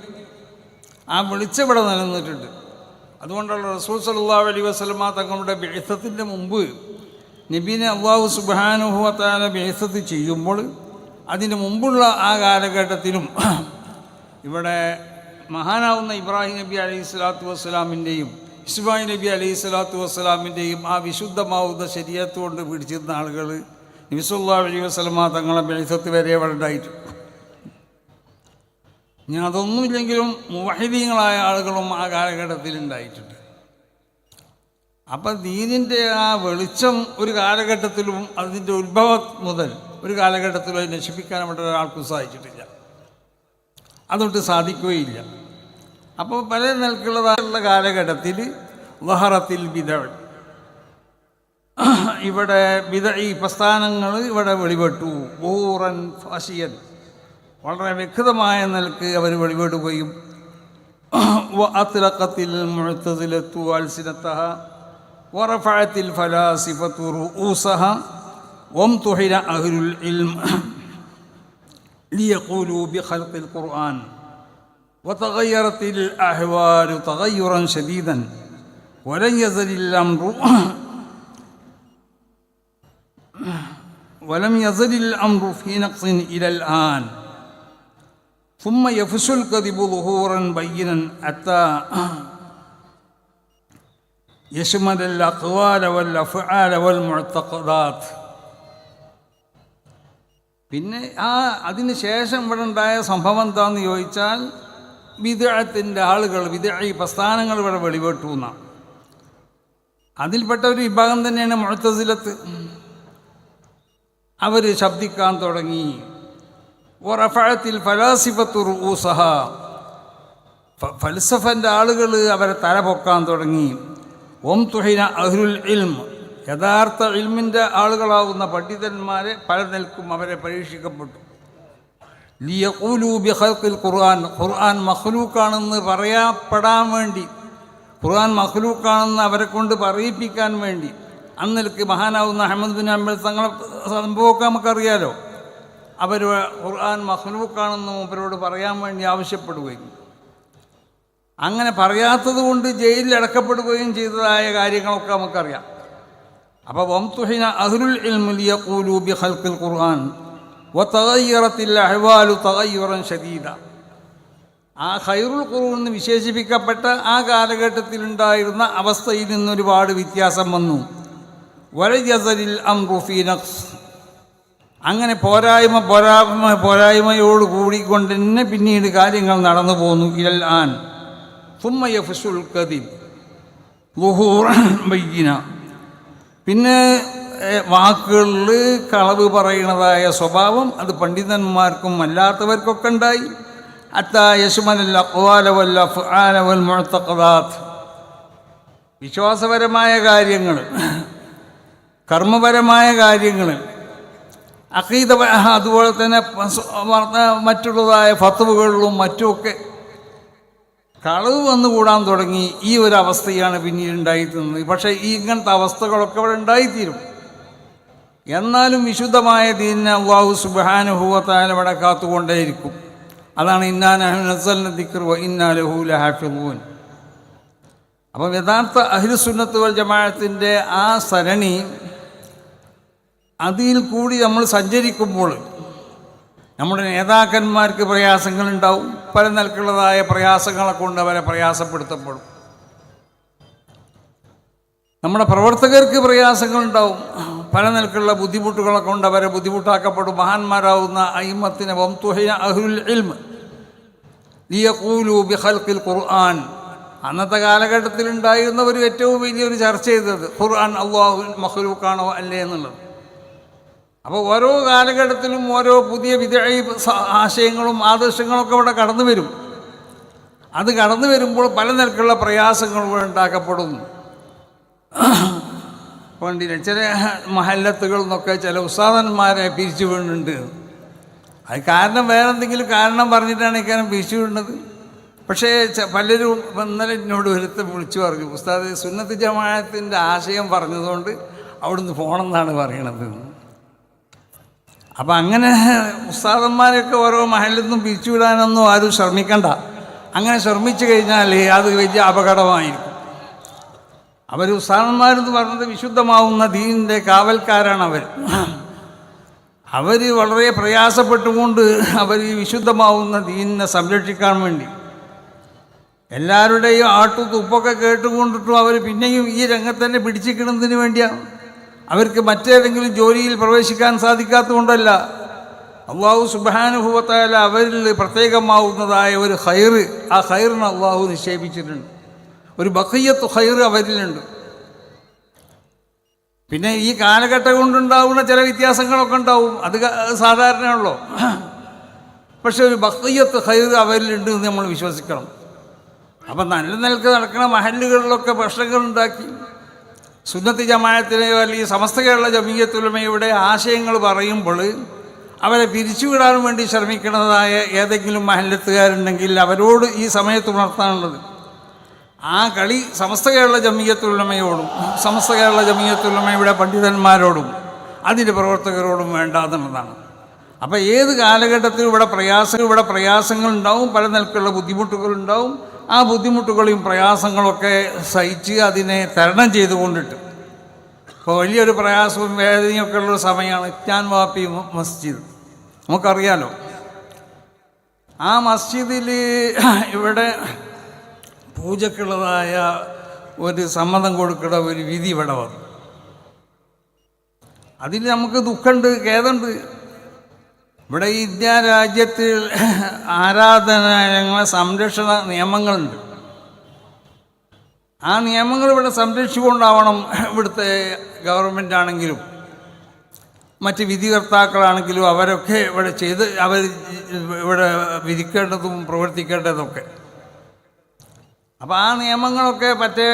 ആ വെളിച്ചം ഇവിടെ നിലനിന്നിട്ടുണ്ട്. അതുകൊണ്ടുള്ള റസൂൽ സല്ലല്ലാഹു അലൈഹി വസല്ലമ തങ്ങളുടെ ബിഅ്സത്തിൻ്റെ മുമ്പ് നബീനെ അല്ലാഹു സുബ്ഹാനഹു വ തആല ബിഅ്സത്ത് ചെയ്യുമ്പോൾ അതിന് മുമ്പുള്ള ആ കാലഘട്ടത്തിലും ഇവിടെ മഹാനാവുന്ന ഇബ്രാഹിം നബി അലൈഹി സ്വലാത്തു വസ്സലാമിൻ്റെയും ഇസ്മായിൽ നബി അലൈഹി സ്വലാത്തു വസ്സലാമിൻ്റെയും ആ വിശുദ്ധമാവുന്ന ശരീഅത്ത് കൊണ്ട് പിടിച്ചിരുന്ന ആളുകൾ നബി സല്ലല്ലാഹു അലൈഹി വസല്ലമ തങ്ങളെ ബിഅ്സത്ത് വരെ അവിടെ ഉണ്ടായിട്ടുണ്ട്. ഇനി അതൊന്നുമില്ലെങ്കിലും മുവഹിദീങ്ങളായ ആളുകളും ആ കാലഘട്ടത്തിൽ ഉണ്ടായിട്ടുണ്ട്. അപ്പം ദീനിൻ്റെ ആ വെളിച്ചം ഒരു കാലഘട്ടത്തിലും അതിൻ്റെ ഉത്ഭവം മുതൽ ഒരു കാലഘട്ടത്തിലും അത് നശിപ്പിക്കാൻ അവിടെ ഒരാൾക്കും സാധിച്ചിട്ടില്ല, അതുകൊണ്ട് സാധിക്കുകയില്ല. അപ്പോൾ പല നിലക്കുള്ളതായുള്ള കാലഘട്ടത്തിൽ വഹറത്തിൽ ബിദ്അ, ഇവിടെ ബിദ്അഈ പ്രസ്ഥാനങ്ങൾ ഇവിടെ വെളിപ്പെട്ടു. ബൂറൻ ഫാശിയൻ, വളരെ വ്യക്തമായ നിലക്ക് അവർ വെളിപ്പെടുകയും വഅത്ലഖത്തിൽ മുഅ്തസിലത്തു അൽസിനതഹ വറഫഅത്തിൽ ഫലാസിഫത്തു റൂസഹ വംതുഹിന അഹ്ലുൽ ഇൽം ലിയഖൂലു ബിഖൽഖിൽ ഖുർആൻ വതഗയ്യറത്തിൽ അഹ്വാലു തഗയ്യുറൻ ശദീദൻ വലൻ യസലിൽ അംറു ഫീ നഖ്സിൻ ഇലൽ ആൻ ثم يفشل الكذب ظهورا بينا حتى يشمل الأقوال والأفعال والمعتقدات. പിന്നെ അതിന് ശേഷം ഇവിടെ ഉണ്ടായ സംഭവം എന്താണെന്ന് ചോദിച്ചാൽ ബിദ്അത്തിൻ്റെ ആളുകൾ, ബിദ്അഈ പ്രസ്ഥാനങ്ങൾ ഇവിടെ വെളിപ്പെട്ടു എന്നാണ്. അതിൽപ്പെട്ട ഒരു വിഭാഗം തന്നെയാണ് മുഅ്തസിലത്ത്. അവർ ശബ്ദിക്കാൻ തുടങ്ങി. വറഫഅത്തിൽ ഫലാസിഫത്തു റൂസഹ, ഫൽസഫൻ്റെ ആളുകൾ അവരെ തല പൊക്കാൻ തുടങ്ങി. വംതുഹിന അഹ്ലുൽ ഇൽം, യഥാർത്ഥ ഇൽമിൻ്റെ ആളുകളാവുന്ന പണ്ഡിതന്മാരെ പല നിലക്കും അവരെ പരീക്ഷിക്കപ്പെട്ടു. ലിയഖൂലു ബിഖൽഖിൽ ഖുർആൻ, ഖുർആൻ മഖ്ലൂക്കാണെന്ന് പറയപ്പെടാൻ വേണ്ടി, ഖുർആൻ മഖ്ലൂക്കാണെന്ന് അവരെ കൊണ്ട് പറയിപ്പിക്കാൻ വേണ്ടി അന്നിലേക്ക് മഹാനാവുന്ന അഹ്മദ് ബിൻ ഹംബൽ തങ്ങളെ സംഭവമൊക്കെ നമുക്കറിയാലോ. അവർ ഖുർആൻ മഖ്ലൂഖാണെന്ന് മൂപ്പരോട് പറയാൻ വേണ്ടി ആവശ്യപ്പെടുകയും അങ്ങനെ പറയാത്തത് കൊണ്ട് ജയിലിൽ അടക്കപ്പെടുകയും ചെയ്തതായ കാര്യങ്ങളൊക്കെ നമുക്കറിയാം. അപ്പോൾ വംതുഹിന അഹ്ലുൽ ഇൽമി ലിയഖൂലു ബിഖൽഖിൽ ഖുർആൻ വതഗയ്യറത്തിൽ അഹ്വാലു തഗയ്യുറൻ ശദീദ. ആ ഖൈറുൽ ഖുറൂൻ എന്ന് വിശേഷിപ്പിക്കപ്പെട്ട ആ കാലഘട്ടത്തിലുണ്ടായിരുന്ന അവസ്ഥയിൽ നിന്നൊരുപാട് വ്യത്യാസം വന്നു. വലജസലിൽ അംറു ഫീ നഖ്സ്, അങ്ങനെ പോരായ്മയോട് കൂടിക്കൊണ്ട് തന്നെ പിന്നീട് കാര്യങ്ങൾ നടന്നു പോന്നു. ഇലൽ ആൻ സുമ്മ യഫ്ശുൽ കദിബ് ളുഹൂറൻ ബയ്യിന, പിന്നെ വാക്കുകളിൽ കളവ് പറയുന്നതായ സ്വഭാവം അത് പണ്ഡിതന്മാർക്കും അല്ലാത്തവർക്കൊക്കെ ഉണ്ടായി. ഹത്താ യശ്മലൽ അഖ്വാല വൽ അഫ്ആല വൽ മുഅ്തഖദാത്ത്, വിശ്വാസപരമായ കാര്യങ്ങൾ, കർമ്മപരമായ കാര്യങ്ങൾ, അഖീദ, അതുപോലെ തന്നെ മറ്റുള്ളതായ ഫത്വകളിലും മറ്റുമൊക്കെ കളവ് വന്നുകൂടാൻ തുടങ്ങി. ഈ ഒരു അവസ്ഥയാണ് പിന്നീട് ഉണ്ടായിത്തീരുന്നത്. പക്ഷേ ഇങ്ങനത്തെ അവസ്ഥകളൊക്കെ അവിടെ ഉണ്ടായിത്തീരും. എന്നാലും വിശുദ്ധമായ ദീനിനെ അല്ലാഹു സുബ്ഹാനഹു വ തആല ഇവിടെ കാത്തുകൊണ്ടേയിരിക്കും. അതാണ് ഇന്നാ നഹ്നു നസ്സൽന ദിക്റ വ ഇന്നാ ലഹു ലഹാഫിളൂൻ. അപ്പം യഥാർത്ഥ അഹ്ലുസുന്നത്ത് വൽ ജമാഅത്തിൻ്റെ ആ സരണി, അതിൽ കൂടി നമ്മൾ സഞ്ചരിക്കുമ്പോൾ നമ്മുടെ നേതാക്കന്മാർക്ക് പ്രയാസങ്ങളുണ്ടാവും. പല നിലക്കുള്ളതായ പ്രയാസങ്ങളെ കൊണ്ട് അവരെ പ്രയാസപ്പെടുത്തപ്പെടും. നമ്മുടെ പ്രവർത്തകർക്ക് പ്രയാസങ്ങളുണ്ടാവും. പല നിലക്കുള്ള ബുദ്ധിമുട്ടുകളെ കൊണ്ട് അവരെ ബുദ്ധിമുട്ടാക്കപ്പെടും. മഹാന്മാരാവുന്ന അയിമ്മത്തിനെ വംതുഹിന അഹ്ലുൽ ഇൽമ് ലിയഖൂലു ബിഖൽഖിൽ ഖുർആൻ, അന്നത്തെ കാലഘട്ടത്തിലുണ്ടായിരുന്നവർ ഏറ്റവും വലിയൊരു ചർച്ച ചെയ്തത് ഖുർആൻ അല്ലാഹു മഖ്ലൂഖാണോ അല്ലേ എന്നുള്ളത്. അപ്പോൾ ഓരോ കാലഘട്ടത്തിലും ഓരോ പുതിയ ആശയങ്ങളും ആദർശങ്ങളൊക്കെ ഇവിടെ കടന്നു വരും. അത് കടന്നു വരുമ്പോൾ പല നിലക്കുള്ള പ്രയാസങ്ങൾ ഇവിടെ ഉണ്ടാക്കപ്പെടുന്നു. പണ്ടില്ല ചില മഹല്ലത്തുകളിൽ നിന്നൊക്കെ ചില ഉസ്താദന്മാരെ പിരിച്ചു വീണുണ്ട്. അത് കാരണം വേറെ എന്തെങ്കിലും കാരണം പറഞ്ഞിട്ടാണ് ഇക്കാര്യം പിരിച്ചു വീണത്. പക്ഷേ പലരും ഇന്നലെ എന്നോട് ഒരുത്തം വിളിച്ചു പറഞ്ഞു, ഉസ്താദ് സുന്നത്ത് ജമാഅത്തിൻ്റെ ആശയം പറഞ്ഞതുകൊണ്ട് അവിടുന്ന് പോകണമെന്നാണ് പറയണത്. അപ്പം അങ്ങനെ ഉസ്താദന്മാരൊക്കെ ഓരോ മഹലിൽ നിന്നും പിരിച്ചുവിടാനൊന്നും ആരും ശ്രമിക്കണ്ട. അങ്ങനെ ശ്രമിച്ചു കഴിഞ്ഞാൽ അത് വലിയ അപകടമായിരിക്കും. അവർ ഉസ്താദന്മാരെന്ന് പറഞ്ഞത് വിശുദ്ധമാവുന്ന ദീനിൻ്റെ കാവൽക്കാരാണ് അവർ വളരെ പ്രയാസപ്പെട്ടുകൊണ്ട് അവർ ഈ വിശുദ്ധമാവുന്ന ദീനിനെ സംരക്ഷിക്കാൻ വേണ്ടി എല്ലാവരുടെയും ആട്ടുതുപ്പൊക്കെ കേട്ടുകൊണ്ടിട്ടും അവർ പിന്നെയും ഈ രംഗത്ത് തന്നെ പിടിച്ചിരിക്കുന്നതിന് വേണ്ടിയാണ്. അവർക്ക് മറ്റേതെങ്കിലും ജോലിയിൽ പ്രവേശിക്കാൻ സാധിക്കാത്തതുകൊണ്ടല്ല. അല്ലാഹു സുബ്ഹാനഹു വ തആല അവരിൽ പ്രത്യേകമാവുന്നതായ ഒരു ഖൈർ, ആ ഖൈറിന് അല്ലാഹു നിക്ഷേപിച്ചിട്ടുണ്ട്. ഒരു ബഖിയ്യത്ത് ഖൈർ അവരിലുണ്ട്. പിന്നെ ഈ കാലഘട്ടം കൊണ്ടുണ്ടാവുന്ന ചില വ്യത്യാസങ്ങളൊക്കെ ഉണ്ടാവും, അത് സാധാരണയാണല്ലോ. പക്ഷെ ഒരു ബഖിയ്യത്ത് ഖൈർ അവരിലുണ്ട് എന്ന് നമ്മൾ വിശ്വസിക്കണം. അപ്പം നല്ല നിലക്ക് നടക്കുന്ന മഹല്ലുകളിലൊക്കെ പ്രശ്നങ്ങളുണ്ടാക്കി സുന്നത്ത് ജമാഅത്തിനെയോ അല്ലെങ്കിൽ സമസ്ത കേരള ജമീയത്തുൽ ഉലമയുടെ ആശയങ്ങൾ പറയുമ്പോൾ അവരെ പിരിച്ചുവിടാൻ വേണ്ടി ശ്രമിക്കുന്നതായ ഏതെങ്കിലും മഹല്ലത്തുകാരുണ്ടെങ്കിൽ അവരോട് ഈ സമയത്ത് ഉണർത്താനുള്ളത് ആ കളി സമസ്ത കേരള ജമീയത്തുൽ ഉലമയോടും സമസ്ത കേരള ജമീയത്തുൽ ഉലമയുടെ പണ്ഡിതന്മാരോടും അതിൻ്റെ പ്രവർത്തകരോടും വേണ്ട എന്നുള്ളതാണ്. അപ്പോൾ ഏത് കാലഘട്ടത്തിലും ഇവിടെ പ്രയാസങ്ങളുണ്ടാവും, പല നിലക്കുള്ള ബുദ്ധിമുട്ടുകളുണ്ടാവും. ആ ബുദ്ധിമുട്ടുകളെയും പ്രയാസങ്ങളൊക്കെ സഹിച്ച് അതിനെ തരണം ചെയ്തുകൊണ്ടിട്ട് ഇപ്പോൾ വലിയൊരു പ്രയാസവും വേദനയൊക്കെ ഉള്ള സമയമാണ് ഇത്യാൻ വാപ്പി മസ്ജിദ്. നമുക്കറിയാലോ, ആ മസ്ജിദിൽ ഇവിടെ പൂജക്കുള്ളതായ ഒരു സമ്മതം കൊടുക്കുന്ന ഒരു വിധി ഇവിടെ വന്നു. അതിൽ നമുക്ക് ദുഃഖമുണ്ട്, ഖേദമുണ്ട്. ഇവിടെ ഇന്ത്യ രാജ്യത്തിൽ ആരാധനാലയങ്ങളെ സംരക്ഷണ നിയമങ്ങളുണ്ട്. ആ നിയമങ്ങൾ ഇവിടെ സംരക്ഷിച്ചുകൊണ്ടാവണം ഇവിടുത്തെ ഗവൺമെൻറ് ആണെങ്കിലും മറ്റ് വിധികർത്താക്കളാണെങ്കിലും അവരൊക്കെ ഇവിടെ ചെയ്ത് ഇവിടെ വിധിക്കേണ്ടതും പ്രവർത്തിക്കേണ്ടതൊക്കെ. അപ്പോൾ ആ നിയമങ്ങളൊക്കെ മറ്റേ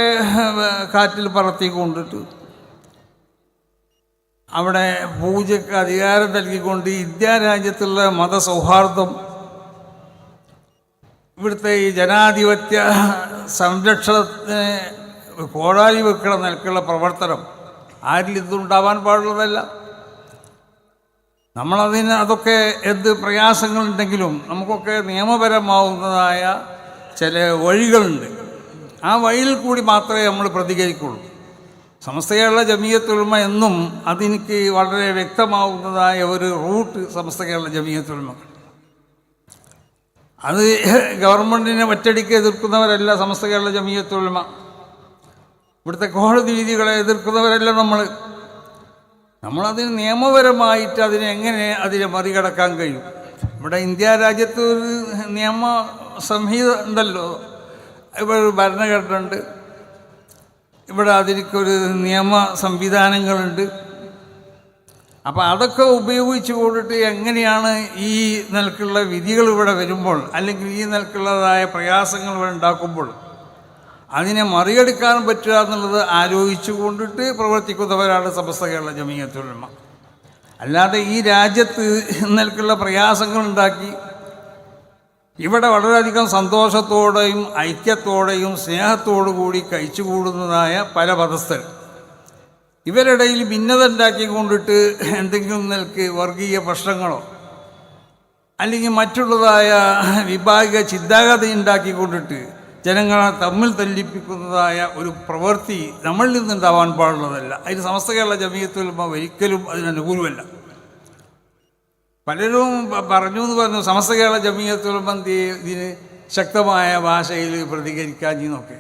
കാറ്റിൽ പറത്തിക്കൊണ്ടിട്ട് അവിടെ പൂജയ്ക്ക് അധികാരം നൽകിക്കൊണ്ട് ഇന്ത്യ രാജ്യത്തുള്ള മതസൗഹാർദ്ദം, ഇവിടുത്തെ ഈ ജനാധിപത്യ സംരക്ഷണത്തിന് പോരാളി വെക്കണം നിലക്കുള്ള പ്രവർത്തനം ആരിൽ ഇതുണ്ടാവാൻ പാടുള്ളതല്ല. അതൊക്കെ എന്ത് പ്രയാസങ്ങളുണ്ടെങ്കിലും നമുക്കൊക്കെ നിയമപരമാവുന്നതായ ചില വഴികളുണ്ട്. ആ വഴിയിൽ കൂടി മാത്രമേ നമ്മൾ പ്രതികരിക്കുള്ളൂ. സമസ്ത കേരള ജമിയത്തുൽ ഉലമ എന്നും അതെനിക്ക് വളരെ വ്യക്തമാവുന്നതായ ഒരു റൂട്ട് സമസ്ത കേരള ജമിയത്തുൽ ഉലമ. അത് ഗവൺമെൻറ്റിനെ ഒറ്റടിക്ക് എതിർക്കുന്നവരല്ല സമസ്ത കേരള ജമിയത്തുൽ ഉലമ. ഇവിടുത്തെ കോടതി വിധികളെ എതിർക്കുന്നവരല്ല നമ്മളതിന് നിയമപരമായിട്ട് അതിനെ മറികടക്കാൻ കഴിയും. ഇവിടെ ഇന്ത്യ രാജ്യത്ത് ഒരു നിയമ സംഹിത ഉണ്ടല്ലോ, ഇവിടെ ഒരു ഭരണഘടന ഉണ്ട്, ഇവിടെ അതിനൊരു നിയമ സംവിധാനങ്ങളുണ്ട്. അപ്പോൾ അതൊക്കെ ഉപയോഗിച്ച് കൊണ്ടിട്ട് എങ്ങനെയാണ് ഈ നിലക്കുള്ള വിധികൾ ഇവിടെ വരുമ്പോൾ, അല്ലെങ്കിൽ ഈ നിലക്കുള്ളതായ പ്രയാസങ്ങൾ ഇവിടെ ഉണ്ടാക്കുമ്പോൾ അതിനെ മറികടക്കാൻ പറ്റുക എന്നുള്ളത് ആലോചിച്ചു കൊണ്ടിട്ട് പ്രവർത്തിക്കുന്നവരാണ് സമസ്ത കേരള ജമിയത്തുൽ ഉലമ. അല്ലാതെ ഈ രാജ്യത്ത് നിലക്കുള്ള പ്രയാസങ്ങൾ ഉണ്ടാക്കി ഇവിടെ വളരെയധികം സന്തോഷത്തോടെയും ഐക്യത്തോടെയും സ്നേഹത്തോടു കൂടി കഴിച്ചുകൂടുന്നതായ പല മതസ്ഥർ ഇവരിടയിൽ ഭിന്നത ഉണ്ടാക്കിക്കൊണ്ടിട്ട് എന്തെങ്കിലും നിലക്ക് വർഗീയ പ്രശ്നങ്ങളോ അല്ലെങ്കിൽ മറ്റുള്ളതായ വിഭാഗിക ചിന്താഗതി ഉണ്ടാക്കിക്കൊണ്ടിട്ട് ജനങ്ങളെ തമ്മിൽ തല്ലിപ്പിക്കുന്നതായ ഒരു പ്രവൃത്തി നമ്മളിൽ നിന്നുണ്ടാവാൻ പാടുള്ളതല്ല. അതിന് സമസ്ത കേരള ജമിയത്തുൽ ഉലമ ഒരിക്കലും അതിനനുകൂലമല്ല. പലരും പറഞ്ഞു സമസ്ത കേരള ജമിയത്തുൽ ഉലമ ഇതിന് ശക്തമായ ഭാഷയിൽ പ്രതികരിക്കാഞ്ഞെന്നൊക്കെ.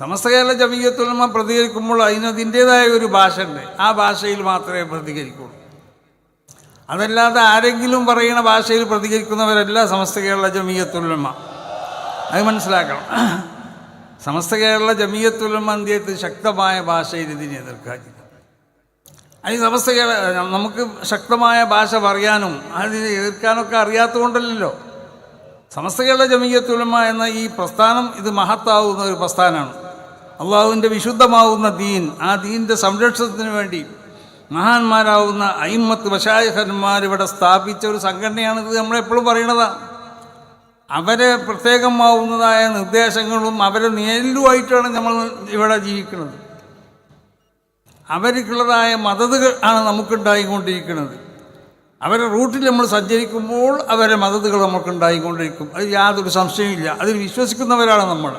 സമസ്ത കേരള ജമിയത്തുൽ ഉലമ പ്രതികരിക്കുമ്പോൾ അതിനതിൻ്റേതായ ഒരു ഭാഷ ഉണ്ട്, ആ ഭാഷയിൽ മാത്രമേ പ്രതികരിക്കുള്ളൂ. അതല്ലാതെ ആരെങ്കിലും പറയുന്ന ഭാഷയിൽ പ്രതികരിക്കുന്നവരല്ല സമസ്ത കേരള ജമിയത്തുൽ ഉലമ. അത് മനസ്സിലാക്കണം. സമസ്ത കേരള ജമിയത്തുൽ ഉലമ ശക്തമായ ഭാഷയിൽ ഇതിനെ എതിർക്കാൻ. അതിന് സമസ്ത നമുക്ക് ശക്തമായ ഭാഷ പറയാനും അതിനെ എതിർക്കാനൊക്കെ അറിയാത്തതുകൊണ്ടല്ലോ. സമസ്ത കേരള ജമിയത്തുൽ ഉലമ എന്ന ഈ പ്രസ്ഥാനം ഇത് മഹത്താവുന്ന ഒരു പ്രസ്ഥാനമാണ്. അള്ളാഹുവിൻ്റെ വിശുദ്ധമാവുന്ന ദീൻ, ആ ദീനിൻ്റെ സംരക്ഷണത്തിന് വേണ്ടി മഹാന്മാരാവുന്ന അയിമ്മത്ത് മശായിഖന്മാർ ഇവിടെ സ്ഥാപിച്ച ഒരു സംഘടനയാണിത്. നമ്മളെപ്പോഴും പറയണതാണ്. അവരെ പ്രത്യേകമാവുന്നതായ നിർദ്ദേശങ്ങളും അവരെ നേരിലുമായിട്ടാണ് നമ്മൾ ഇവിടെ ജീവിക്കുന്നത്. അവർക്കുള്ളതായ മദതുകൾ ആണ് നമുക്കുണ്ടായിക്കൊണ്ടിരിക്കുന്നത്. അവരെ റൂട്ടിൽ നമ്മൾ സഞ്ചരിക്കുമ്പോൾ അവരെ മദതുകൾ നമുക്കുണ്ടായിക്കൊണ്ടിരിക്കും. അത് യാതൊരു സംശയമില്ല. അതിൽ വിശ്വസിക്കുന്നവരാണ് നമ്മൾ.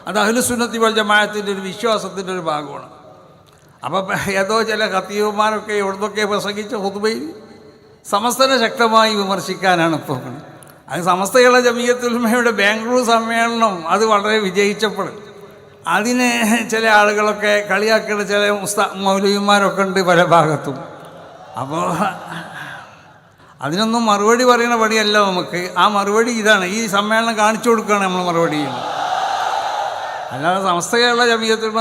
അത് അഹ്ലുസുന്നത്തി വൽ ജമാഅത്തിൻ്റെ ഒരു വിശ്വാസത്തിൻ്റെ ഒരു ഭാഗമാണ്. അപ്പോൾ ഏതോ ചില ഖത്തീബുമാരൊക്കെ എവിടുന്നൊക്കെ പ്രസംഗിച്ച ഖുതുബയിൽ സമസ്തനെ ശക്തമായി വിമർശിക്കാനാണ് ഇപ്പോൾ. അത് സമസ്ത കേരള ജമിയത്തുൽ ഉലമയുടെ ബാംഗ്ലൂർ സമ്മേളനം അത് വളരെ വിജയിച്ചപ്പോൾ അതിന് ചില ആളുകളൊക്കെ കളിയാക്കുന്ന ചില മൗലവിമാരൊക്കെ ഉണ്ട് പല ഭാഗത്തും. അപ്പോൾ അതിനൊന്നും മറുപടി പറയുന്ന പടിയല്ല നമുക്ക്. ആ മറുപടി ഇതാണ്, ഈ സമ്മേളനം കാണിച്ചു കൊടുക്കുകയാണ് നമ്മൾ മറുപടി ചെയ്യുന്നത്. അല്ലാതെ സമസ്ത കേരള ജമിയത്തുൽ ഉലമ